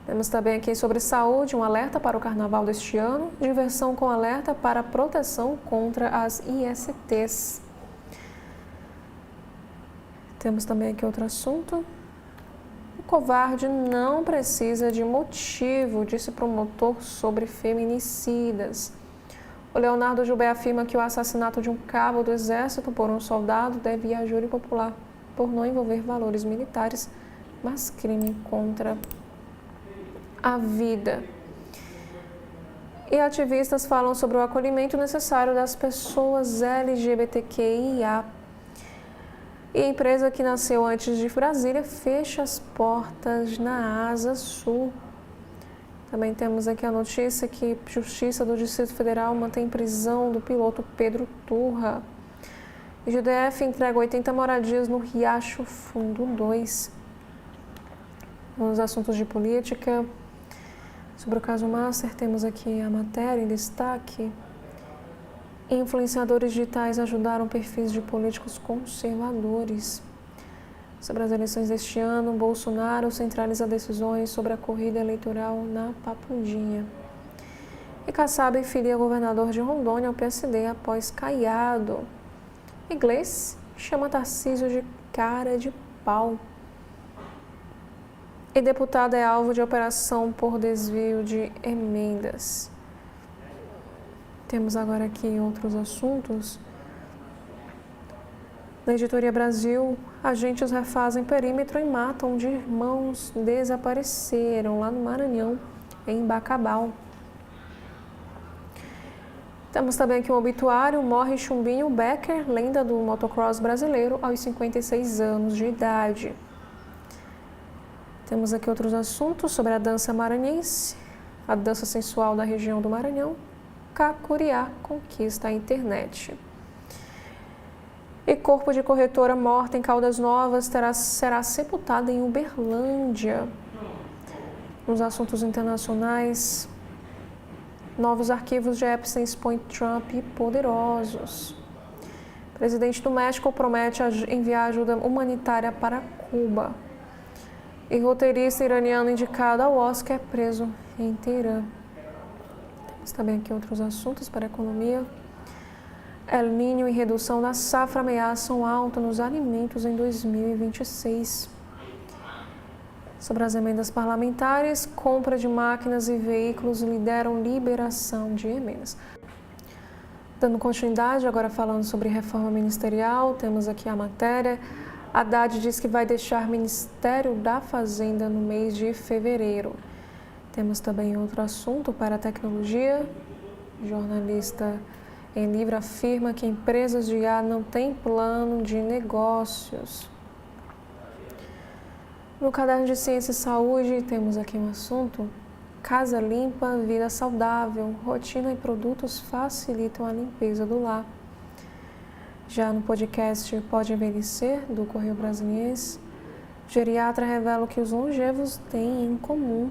Temos também aqui sobre saúde, um alerta para o carnaval deste ano, diversão com alerta para proteção contra as ISTs. Temos também aqui outro assunto. O covarde não precisa de motivo, disse promotor sobre feminicidas. O Leonardo Jubé afirma que o assassinato de um cabo do Exército por um soldado deve ir a júri popular por não envolver valores militares, mas crime contra a vida. E ativistas falam sobre o acolhimento necessário das pessoas LGBTQIA. E a empresa que nasceu antes de Brasília fecha as portas na Asa Sul. Também temos aqui a notícia que a Justiça do Distrito Federal mantém prisão do piloto Pedro Turra. E o GDF entrega 80 moradias no Riacho Fundo 2. Nos assuntos de política, sobre o caso Master, temos aqui a matéria em destaque. Influenciadores digitais ajudaram perfis de políticos conservadores. Sobre as eleições deste ano, Bolsonaro centraliza decisões sobre a corrida eleitoral na Papundinha. E Kassab filia governador de Rondônia ao PSD após Caiado. Inglês chama Tarcísio de cara de pau. E deputada é alvo de operação por desvio de emendas. Temos agora aqui outros assuntos. Na Editoria Brasil, agentes refazem perímetro e matam onde irmãos desapareceram lá no Maranhão, em Bacabal. Temos também aqui um obituário, morre Chumbinho Becker, lenda do motocross brasileiro, aos 56 anos de idade. Temos aqui outros assuntos sobre a dança maranhense, a dança sensual da região do Maranhão. Cacuriá conquista a internet. E corpo de corretora morta em Caldas Novas será sepultado em Uberlândia. Nos assuntos internacionais, novos arquivos de Epstein expõem Trump e poderosos. O presidente do México promete enviar ajuda humanitária para Cuba. E roteirista iraniano indicado ao Oscar é preso em Teherã. Temos também aqui outros assuntos para a economia. El Niño e redução da safra ameaçam alta nos alimentos em 2026. Sobre as emendas parlamentares, compra de máquinas e veículos lideram liberação de emendas. Dando continuidade, agora falando sobre reforma ministerial, temos aqui a matéria. Haddad diz que vai deixar Ministério da Fazenda no mês de fevereiro. Temos também outro assunto para a tecnologia. Jornalista em livro afirma que empresas de IA não têm plano de negócios. No caderno de Ciência e Saúde, temos aqui um assunto. Casa limpa, vida saudável. Rotina e produtos facilitam a limpeza do lar. Já no podcast Pode Envelhecer, do Correio Brasiliense, geriatra revela o que os longevos têm em comum.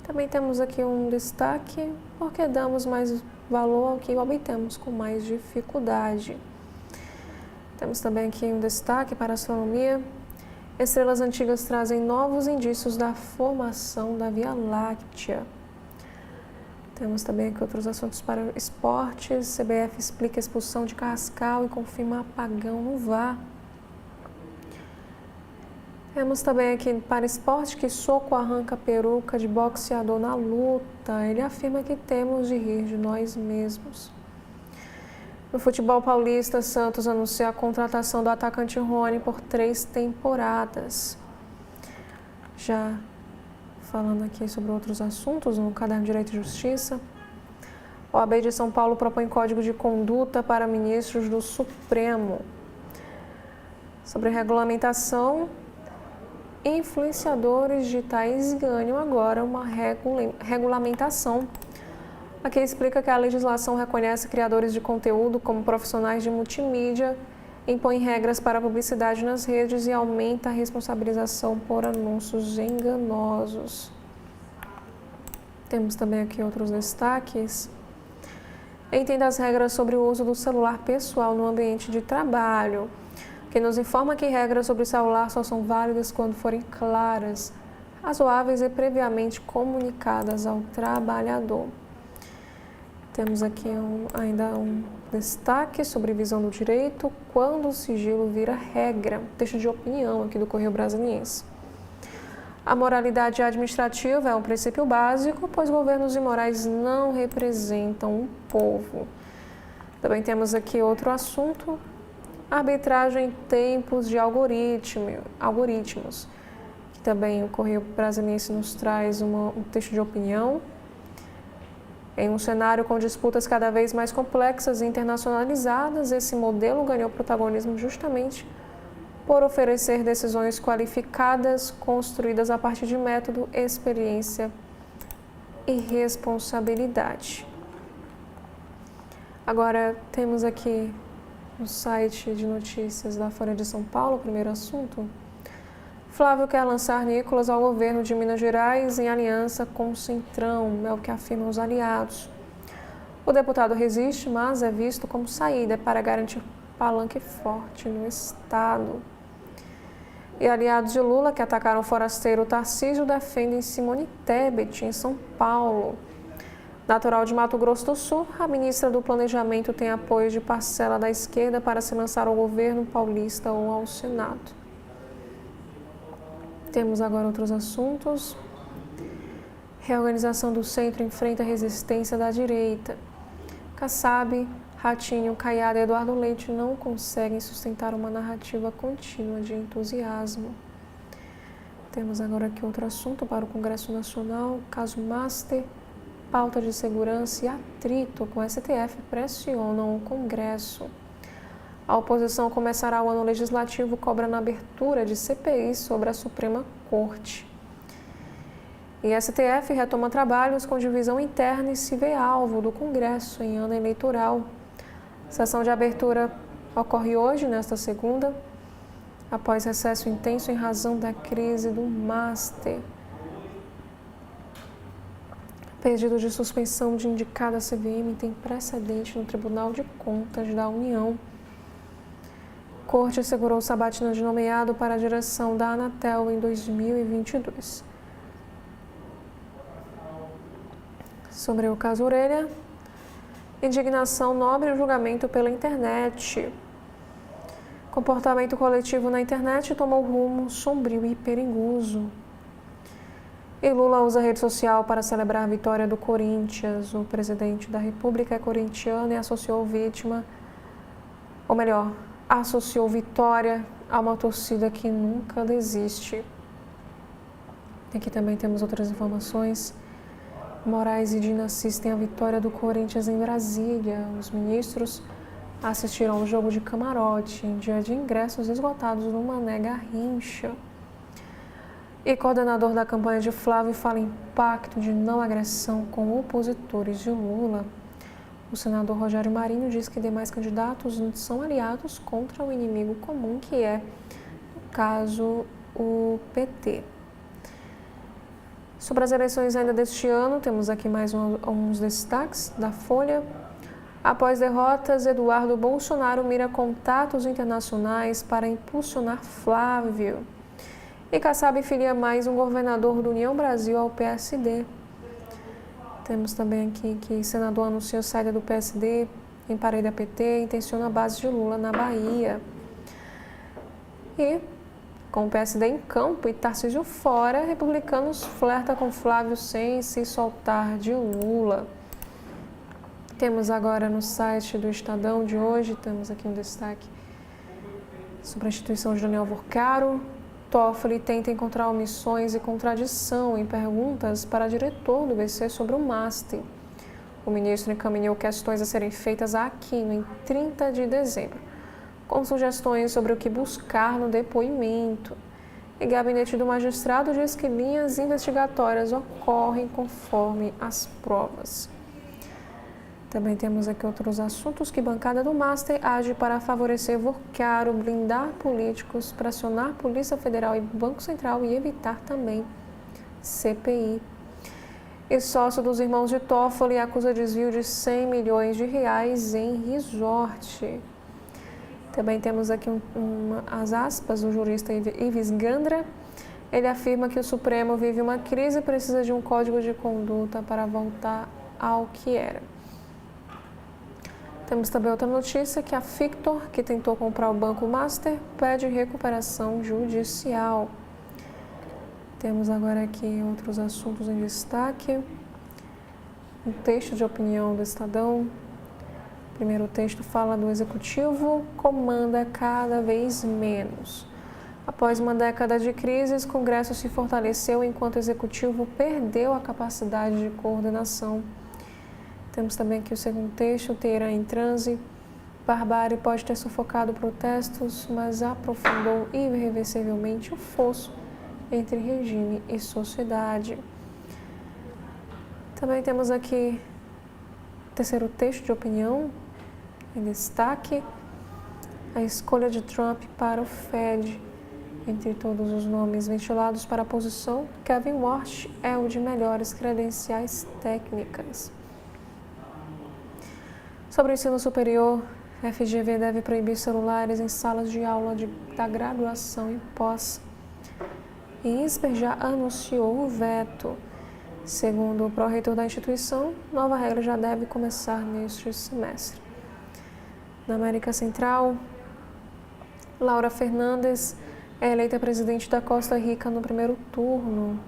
Também temos aqui um destaque, porque damos mais valor ao que obtemos com mais dificuldade. Temos também aqui um destaque para a astronomia. Estrelas antigas trazem novos indícios da formação da Via Láctea. Temos também aqui outros assuntos para esportes. CBF explica a expulsão de Carrascal e confirma apagão no VAR. Temos também aqui para esporte que soco arranca peruca de boxeador na luta. Ele afirma que temos de rir de nós mesmos. No futebol paulista, Santos anuncia a contratação do atacante Rony por 3 temporadas. Já falando aqui sobre outros assuntos, no caderno de Direito e Justiça, a OAB de São Paulo propõe código de conduta para ministros do Supremo. Sobre regulamentação, influenciadores digitais ganham agora uma regulamentação. Aqui explica que a legislação reconhece criadores de conteúdo como profissionais de multimídia impõe regras para a publicidade nas redes e aumenta a responsabilização por anúncios enganosos. Temos também aqui outros destaques. Entenda as regras sobre o uso do celular pessoal no ambiente de trabalho, que nos informa que regras sobre o celular só são válidas quando forem claras, razoáveis e previamente comunicadas ao trabalhador. Temos aqui ainda um destaque sobre visão do direito, quando o sigilo vira regra, texto de opinião aqui do Correio Brasiliense. A moralidade administrativa é um princípio básico, pois governos imorais não representam um povo. Também temos aqui outro assunto, arbitragem em tempos de algoritmos, que também o Correio Brasiliense nos traz um texto de opinião. Em um cenário com disputas cada vez mais complexas e internacionalizadas, esse modelo ganhou protagonismo justamente por oferecer decisões qualificadas, construídas a partir de método, experiência e responsabilidade. Agora, temos aqui no site de notícias da Folha de São Paulo, o primeiro assunto. Flávio quer lançar Nicolas ao governo de Minas Gerais em aliança com o Centrão, é o que afirmam os aliados. O deputado resiste, mas é visto como saída para garantir palanque forte no Estado. E aliados de Lula que atacaram o forasteiro Tarcísio defendem Simone Tebet em São Paulo. Natural de Mato Grosso do Sul, a ministra do Planejamento tem apoio de parcela da esquerda para se lançar ao governo paulista ou ao Senado. Temos agora outros assuntos. Reorganização do centro enfrenta resistência da direita. Kassab, Ratinho, Caiado e Eduardo Leite não conseguem sustentar uma narrativa contínua de entusiasmo. Temos agora aqui outro assunto para o Congresso Nacional. Caso Master, pauta de segurança e atrito com o STF pressionam o Congresso. A oposição começará o ano legislativo cobrando a abertura de CPI sobre a Suprema Corte. E STF retoma trabalhos com divisão interna e se vê alvo do Congresso em ano eleitoral. Sessão de abertura ocorre hoje, nesta segunda, após recesso intenso em razão da crise do Master. Pedido de suspensão de indicada CVM tem precedente no Tribunal de Contas da União. Corte assegurou sabatina de nomeado para a direção da Anatel em 2022. Sobre o caso Orelha, indignação nobre e julgamento pela internet. Comportamento coletivo na internet tomou rumo sombrio e perigoso. E Lula usa a rede social para celebrar a vitória do Corinthians. O presidente da República é corintiano e associou vitória a uma torcida que nunca desiste. Aqui também temos outras informações. Moraes e Dina assistem à vitória do Corinthians em Brasília. Os ministros assistiram ao jogo de camarote em dia de ingressos esgotados no Mané Garrincha. E coordenador da campanha de Flávio fala em pacto de não agressão com opositores de Lula. O senador Rogério Marinho diz que demais candidatos são aliados contra o inimigo comum, que é, no caso, o PT. Sobre as eleições ainda deste ano, temos aqui mais uns destaques da Folha. Após derrotas, Eduardo Bolsonaro mira contatos internacionais para impulsionar Flávio. E Kassab filia mais um governador do União Brasil ao PSD. Temos também aqui que o senador anunciou saída do PSD, emparelha PT e intenciona a base de Lula na Bahia. E, com o PSD em campo e Tarcísio fora, republicanos flerta com Flávio sem se soltar de Lula. Temos agora no site do Estadão de hoje, temos aqui um destaque sobre a instituição de Daniel Vorcaro. Toffoli tenta encontrar omissões e contradição em perguntas para diretor do BC sobre o Master. O ministro encaminhou questões a serem feitas a Aquino em 30 de dezembro, com sugestões sobre o que buscar no depoimento. E gabinete do magistrado diz que linhas investigatórias ocorrem conforme as provas. Também temos aqui outros assuntos que bancada do Master age para favorecer Vocaro, blindar políticos, pressionar Polícia Federal e Banco Central e evitar também CPI. E sócio dos irmãos de Toffoli acusa desvio de 100 milhões de reais em resort. Também temos aqui as aspas do jurista Ives Gandra. Ele afirma que o Supremo vive uma crise e precisa de um código de conduta para voltar ao que era. Temos também outra notícia que a Fictor, que tentou comprar o Banco Master, pede recuperação judicial. Temos agora aqui outros assuntos em destaque. Um texto de opinião do Estadão. O primeiro texto fala do Executivo comanda cada vez menos. Após uma década de crises, o Congresso se fortaleceu enquanto o Executivo perdeu a capacidade de coordenação. Temos também aqui o segundo texto, Teherã em transe. Barbárie pode ter sufocado protestos, mas aprofundou irreversivelmente o fosso entre regime e sociedade. Também temos aqui o terceiro texto de opinião, em destaque, a escolha de Trump para o Fed. Entre todos os nomes ventilados para a posição, Kevin Warsh é o de melhores credenciais técnicas. Sobre o ensino superior, a FGV deve proibir celulares em salas de aula da graduação e pós. E INSPER já anunciou o veto. Segundo o pró-reitor da instituição, nova regra já deve começar neste semestre. Na América Central, Laura Fernandes é eleita presidente da Costa Rica no primeiro turno.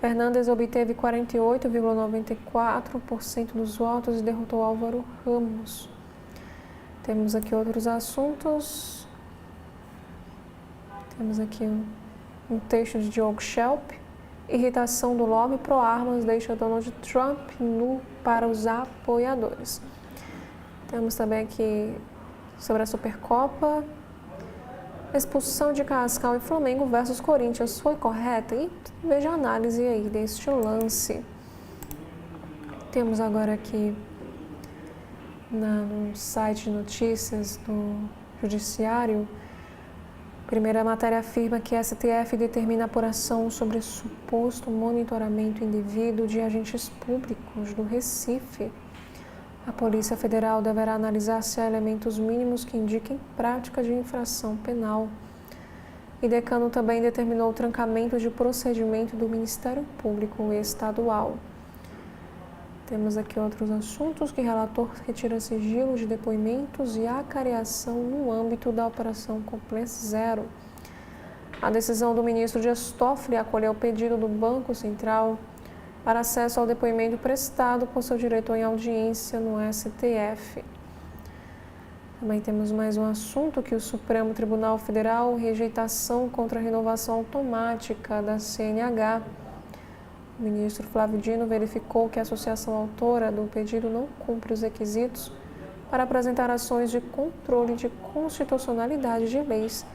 Fernandes obteve 48,94% dos votos e derrotou Álvaro Ramos. Temos aqui outros assuntos. Temos aqui um texto de Diogo Schelp. Irritação do lobby pró-armas deixa Donald Trump nu para os apoiadores. Temos também aqui sobre a Supercopa. Expulsão de Cascal e Flamengo versus Corinthians foi correta? E veja a análise aí deste lance. Temos agora aqui no site de notícias do Judiciário, a primeira matéria afirma que a STF determina apuração sobre suposto monitoramento indevido de agentes públicos do Recife. A Polícia Federal deverá analisar se há elementos mínimos que indiquem prática de infração penal. E Decano também determinou o trancamento de procedimento do Ministério Público Estadual. Temos aqui outros assuntos que o relator retira sigilo de depoimentos e acareação no âmbito da Operação Complex Zero. A decisão do ministro Dias Toffoli acolheu o pedido do Banco Central para acesso ao depoimento prestado por seu diretor em audiência no STF. Também temos mais um assunto que o Supremo Tribunal Federal rejeitação contra a renovação automática da CNH. O ministro Flávio Dino verificou que a associação autora do pedido não cumpre os requisitos para apresentar ações de controle de constitucionalidade de leis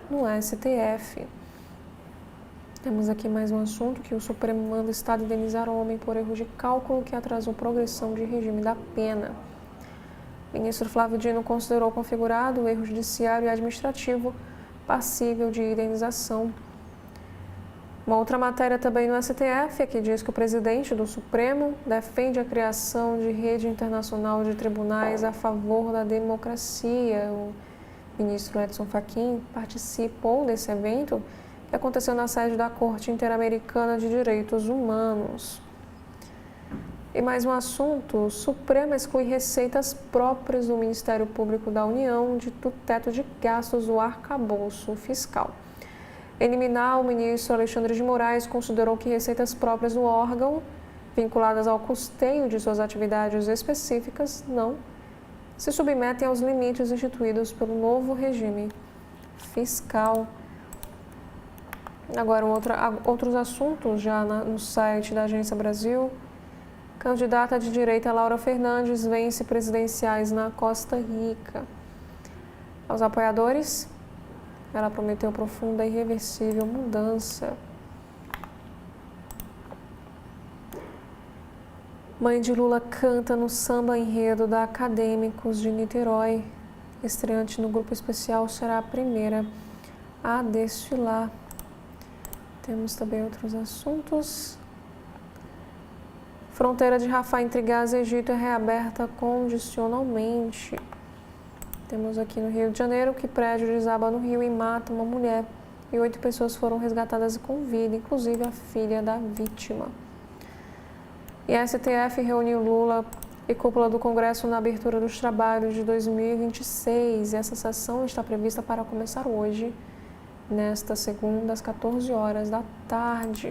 no STF. Temos aqui mais um assunto que o Supremo manda o Estado indenizar o homem por erro de cálculo que atrasou progressão de regime da pena. O ministro Flávio Dino considerou configurado o erro judiciário e administrativo passível de indenização. Uma outra matéria também no STF é que diz que o presidente do Supremo defende a criação de rede internacional de tribunais a favor da democracia. O ministro Edson Fachin participou desse evento que aconteceu na sede da Corte Interamericana de Direitos Humanos. E mais um assunto, o Supremo exclui receitas próprias do Ministério Público da União do teto de gastos do arcabouço fiscal. Eliminar, o ministro Alexandre de Moraes considerou que receitas próprias do órgão, vinculadas ao custeio de suas atividades específicas, não se submetem aos limites instituídos pelo novo regime fiscal. Agora, outros assuntos já no site da Agência Brasil. Candidata de direita Laura Fernandes vence presidenciais na Costa Rica. Aos apoiadores, ela prometeu profunda e irreversível mudança. Mãe de Lula canta no samba enredo da Acadêmicos de Niterói. Estreante no grupo especial será a primeira a desfilar. Temos também outros assuntos. Fronteira de Rafah entre Gaza e Egito é reaberta condicionalmente. Temos aqui no Rio de Janeiro que prédio desaba no rio e mata uma mulher. E 8 pessoas foram resgatadas com vida, inclusive a filha da vítima. E a STF reuniu Lula e cúpula do Congresso na abertura dos trabalhos de 2026. Essa sessão está prevista para começar hoje, nesta segunda, às 14 horas da tarde.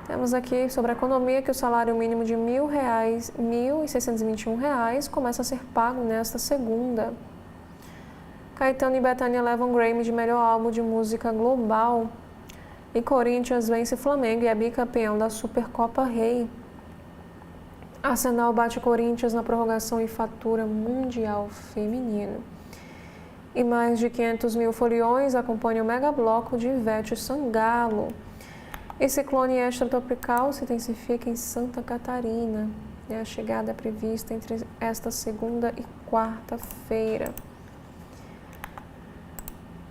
Temos aqui sobre a economia que o salário mínimo de R$ 1.621 começa a ser pago nesta segunda. Caetano e Bethânia levam Grammy de melhor álbum de música global. E Corinthians vence Flamengo e é bicampeão da Supercopa Rei. Arsenal bate Corinthians na prorrogação e fatura mundial feminino. E mais de 500 mil foliões acompanham o megabloco de Ivete Sangalo. E ciclone extratropical se intensifica em Santa Catarina. E a chegada é prevista entre esta segunda e quarta-feira.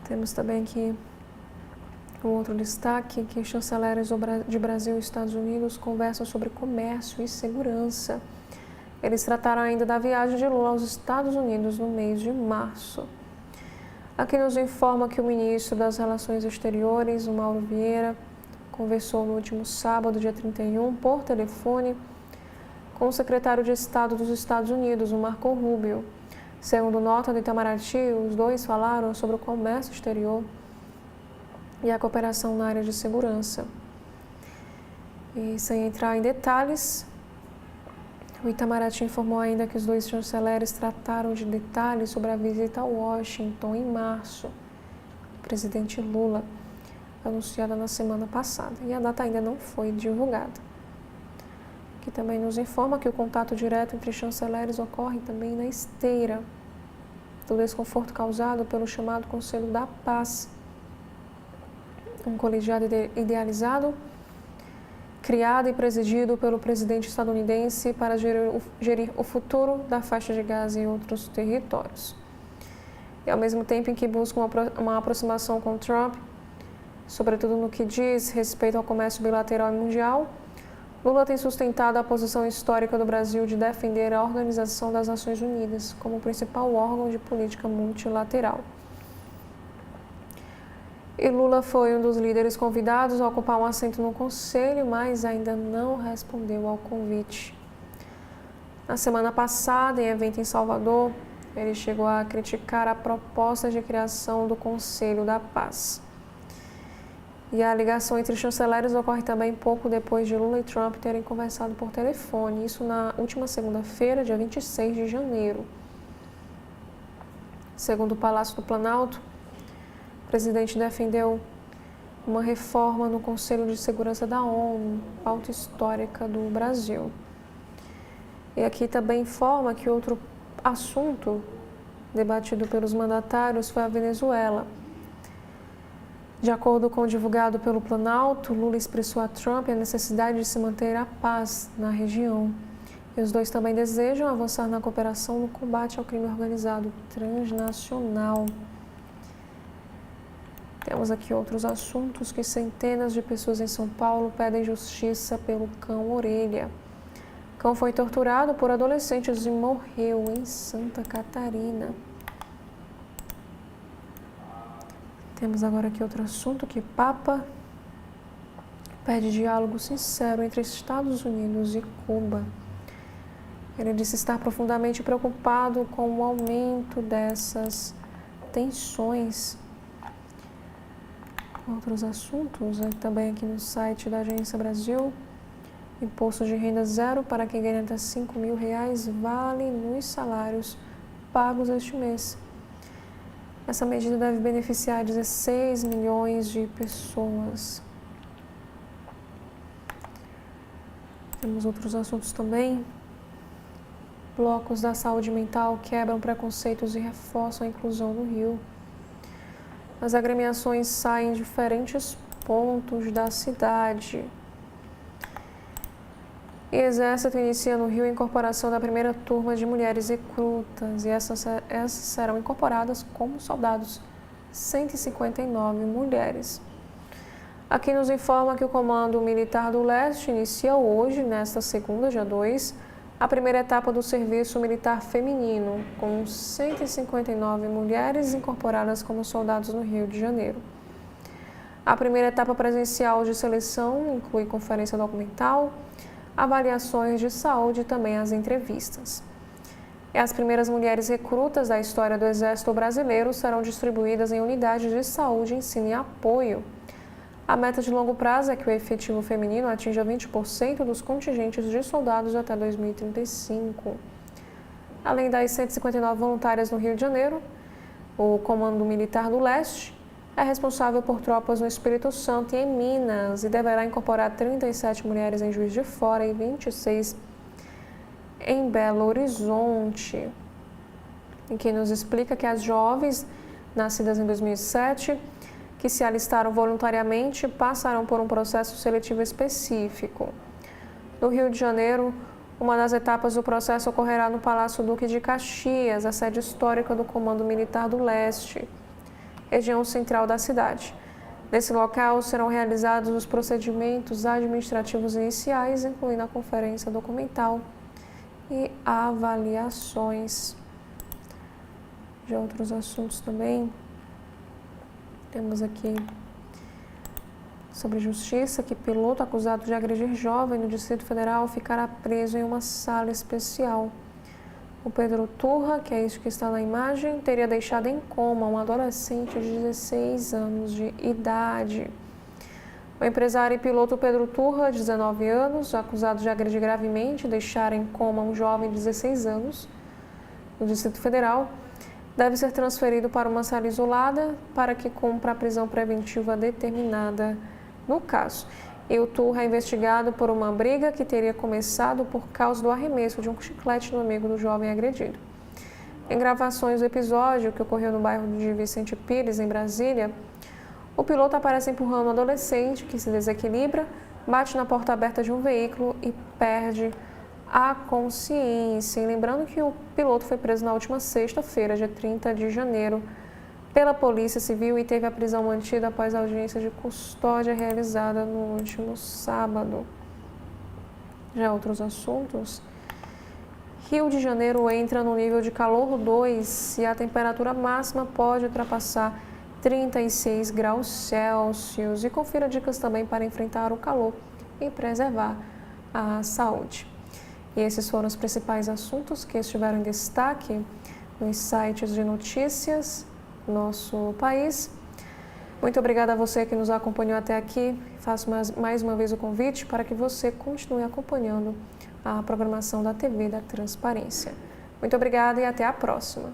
Temos também aqui um outro destaque, que chanceleres de Brasil e Estados Unidos conversam sobre comércio e segurança. Eles trataram ainda da viagem de Lula aos Estados Unidos no mês de março. Aqui nos informa que o ministro das Relações Exteriores, o Mauro Vieira, conversou no último sábado, dia 31, por telefone, com o secretário de Estado dos Estados Unidos, o Marco Rubio. Segundo nota do Itamaraty, os dois falaram sobre o comércio exterior e a cooperação na área de segurança. E sem entrar em detalhes, o Itamaraty informou ainda que os dois chanceleres trataram de detalhes sobre a visita a Washington em março, do presidente Lula, anunciada na semana passada, e a data ainda não foi divulgada. Que também nos informa que o contato direto entre chanceleres ocorre também na esteira do desconforto causado pelo chamado Conselho da Paz, um colegiado idealizado, criado e presidido pelo presidente estadunidense para gerir o futuro da faixa de Gaza e outros territórios. E ao mesmo tempo em que busca uma aproximação com Trump, sobretudo no que diz respeito ao comércio bilateral e mundial, Lula tem sustentado a posição histórica do Brasil de defender a Organização das Nações Unidas como principal órgão de política multilateral. E Lula foi um dos líderes convidados a ocupar um assento no Conselho, mas ainda não respondeu ao convite. Na semana passada, em evento em Salvador, ele chegou a criticar a proposta de criação do Conselho da Paz. E a ligação entre os chanceleres ocorre também pouco depois de Lula e Trump terem conversado por telefone, isso na última segunda-feira, dia 26 de janeiro. Segundo o Palácio do Planalto, o presidente defendeu uma reforma no Conselho de Segurança da ONU, pauta histórica do Brasil. E aqui também informa que outro assunto debatido pelos mandatários foi a Venezuela. De acordo com o divulgado pelo Planalto, Lula expressou a Trump a necessidade de se manter a paz na região. E os dois também desejam avançar na cooperação no combate ao crime organizado transnacional. Temos aqui outros assuntos, que centenas de pessoas em São Paulo pedem justiça pelo cão Orelha. O cão foi torturado por adolescentes e morreu em Santa Catarina. Temos agora aqui outro assunto, que Papa pede diálogo sincero entre Estados Unidos e Cuba. Ele disse estar profundamente preocupado com o aumento dessas tensões. Outros assuntos, também aqui no site da Agência Brasil, imposto de renda zero para quem ganha até R$5.000 vale nos salários pagos este mês. Essa medida deve beneficiar 16 milhões de pessoas. Temos outros assuntos também. Blocos da saúde mental quebram preconceitos e reforçam a inclusão no Rio. As agremiações saem em diferentes pontos da cidade. E Exército inicia no Rio a incorporação da primeira turma de mulheres recrutas, e essas serão incorporadas como soldados, 159 mulheres. Aqui nos informa que o Comando Militar do Leste inicia hoje, nesta segunda, dia 2, a primeira etapa do serviço militar feminino, com 159 mulheres incorporadas como soldados no Rio de Janeiro. A primeira etapa presencial de seleção inclui conferência documental, avaliações de saúde e também as entrevistas. E as primeiras mulheres recrutas da história do Exército Brasileiro serão distribuídas em unidades de saúde, ensino e apoio. A meta de longo prazo é que o efetivo feminino atinja 20% dos contingentes de soldados até 2035. Além das 159 voluntárias no Rio de Janeiro, o Comando Militar do Leste é responsável por tropas no Espírito Santo e em Minas e deverá incorporar 37 mulheres em Juiz de Fora e 26 em Belo Horizonte. E que nos explica que as jovens nascidas em 2007 que se alistaram voluntariamente passarão por um processo seletivo específico. No Rio de Janeiro, uma das etapas do processo ocorrerá no Palácio Duque de Caxias, a sede histórica do Comando Militar do Leste, região central da cidade. Nesse local serão realizados os procedimentos administrativos iniciais, incluindo a conferência documental e avaliações. De outros assuntos também, temos aqui sobre justiça, que piloto acusado de agredir jovem no Distrito Federal ficará preso em uma sala especial. O Pedro Turra, que é isso que está na imagem, teria deixado em coma um adolescente de 16 anos de idade. O empresário e piloto Pedro Turra, de 19 anos, acusado de agredir gravemente e deixar em coma um jovem de 16 anos no Distrito Federal, deve ser transferido para uma sala isolada para que cumpra a prisão preventiva determinada no caso. E o Turra é investigado por uma briga que teria começado por causa do arremesso de um chiclete no amigo do jovem agredido. Em gravações do episódio, que ocorreu no bairro de Vicente Pires, em Brasília, o piloto aparece empurrando um adolescente que se desequilibra, bate na porta aberta de um veículo e perde a consciência. E lembrando que o piloto foi preso na última sexta-feira, dia 30 de janeiro, pela Polícia Civil e teve a prisão mantida após a audiência de custódia realizada no último sábado. Já outros assuntos. Rio de Janeiro entra no nível de calor 2 e a temperatura máxima pode ultrapassar 36 graus Celsius. E confira dicas também para enfrentar o calor e preservar a saúde. E esses foram os principais assuntos que estiveram em destaque nos sites de notícias do nosso país. Muito obrigada a você que nos acompanhou até aqui. Faço mais uma vez o convite para que você continue acompanhando a programação da TV da Transparência. Muito obrigada e até a próxima.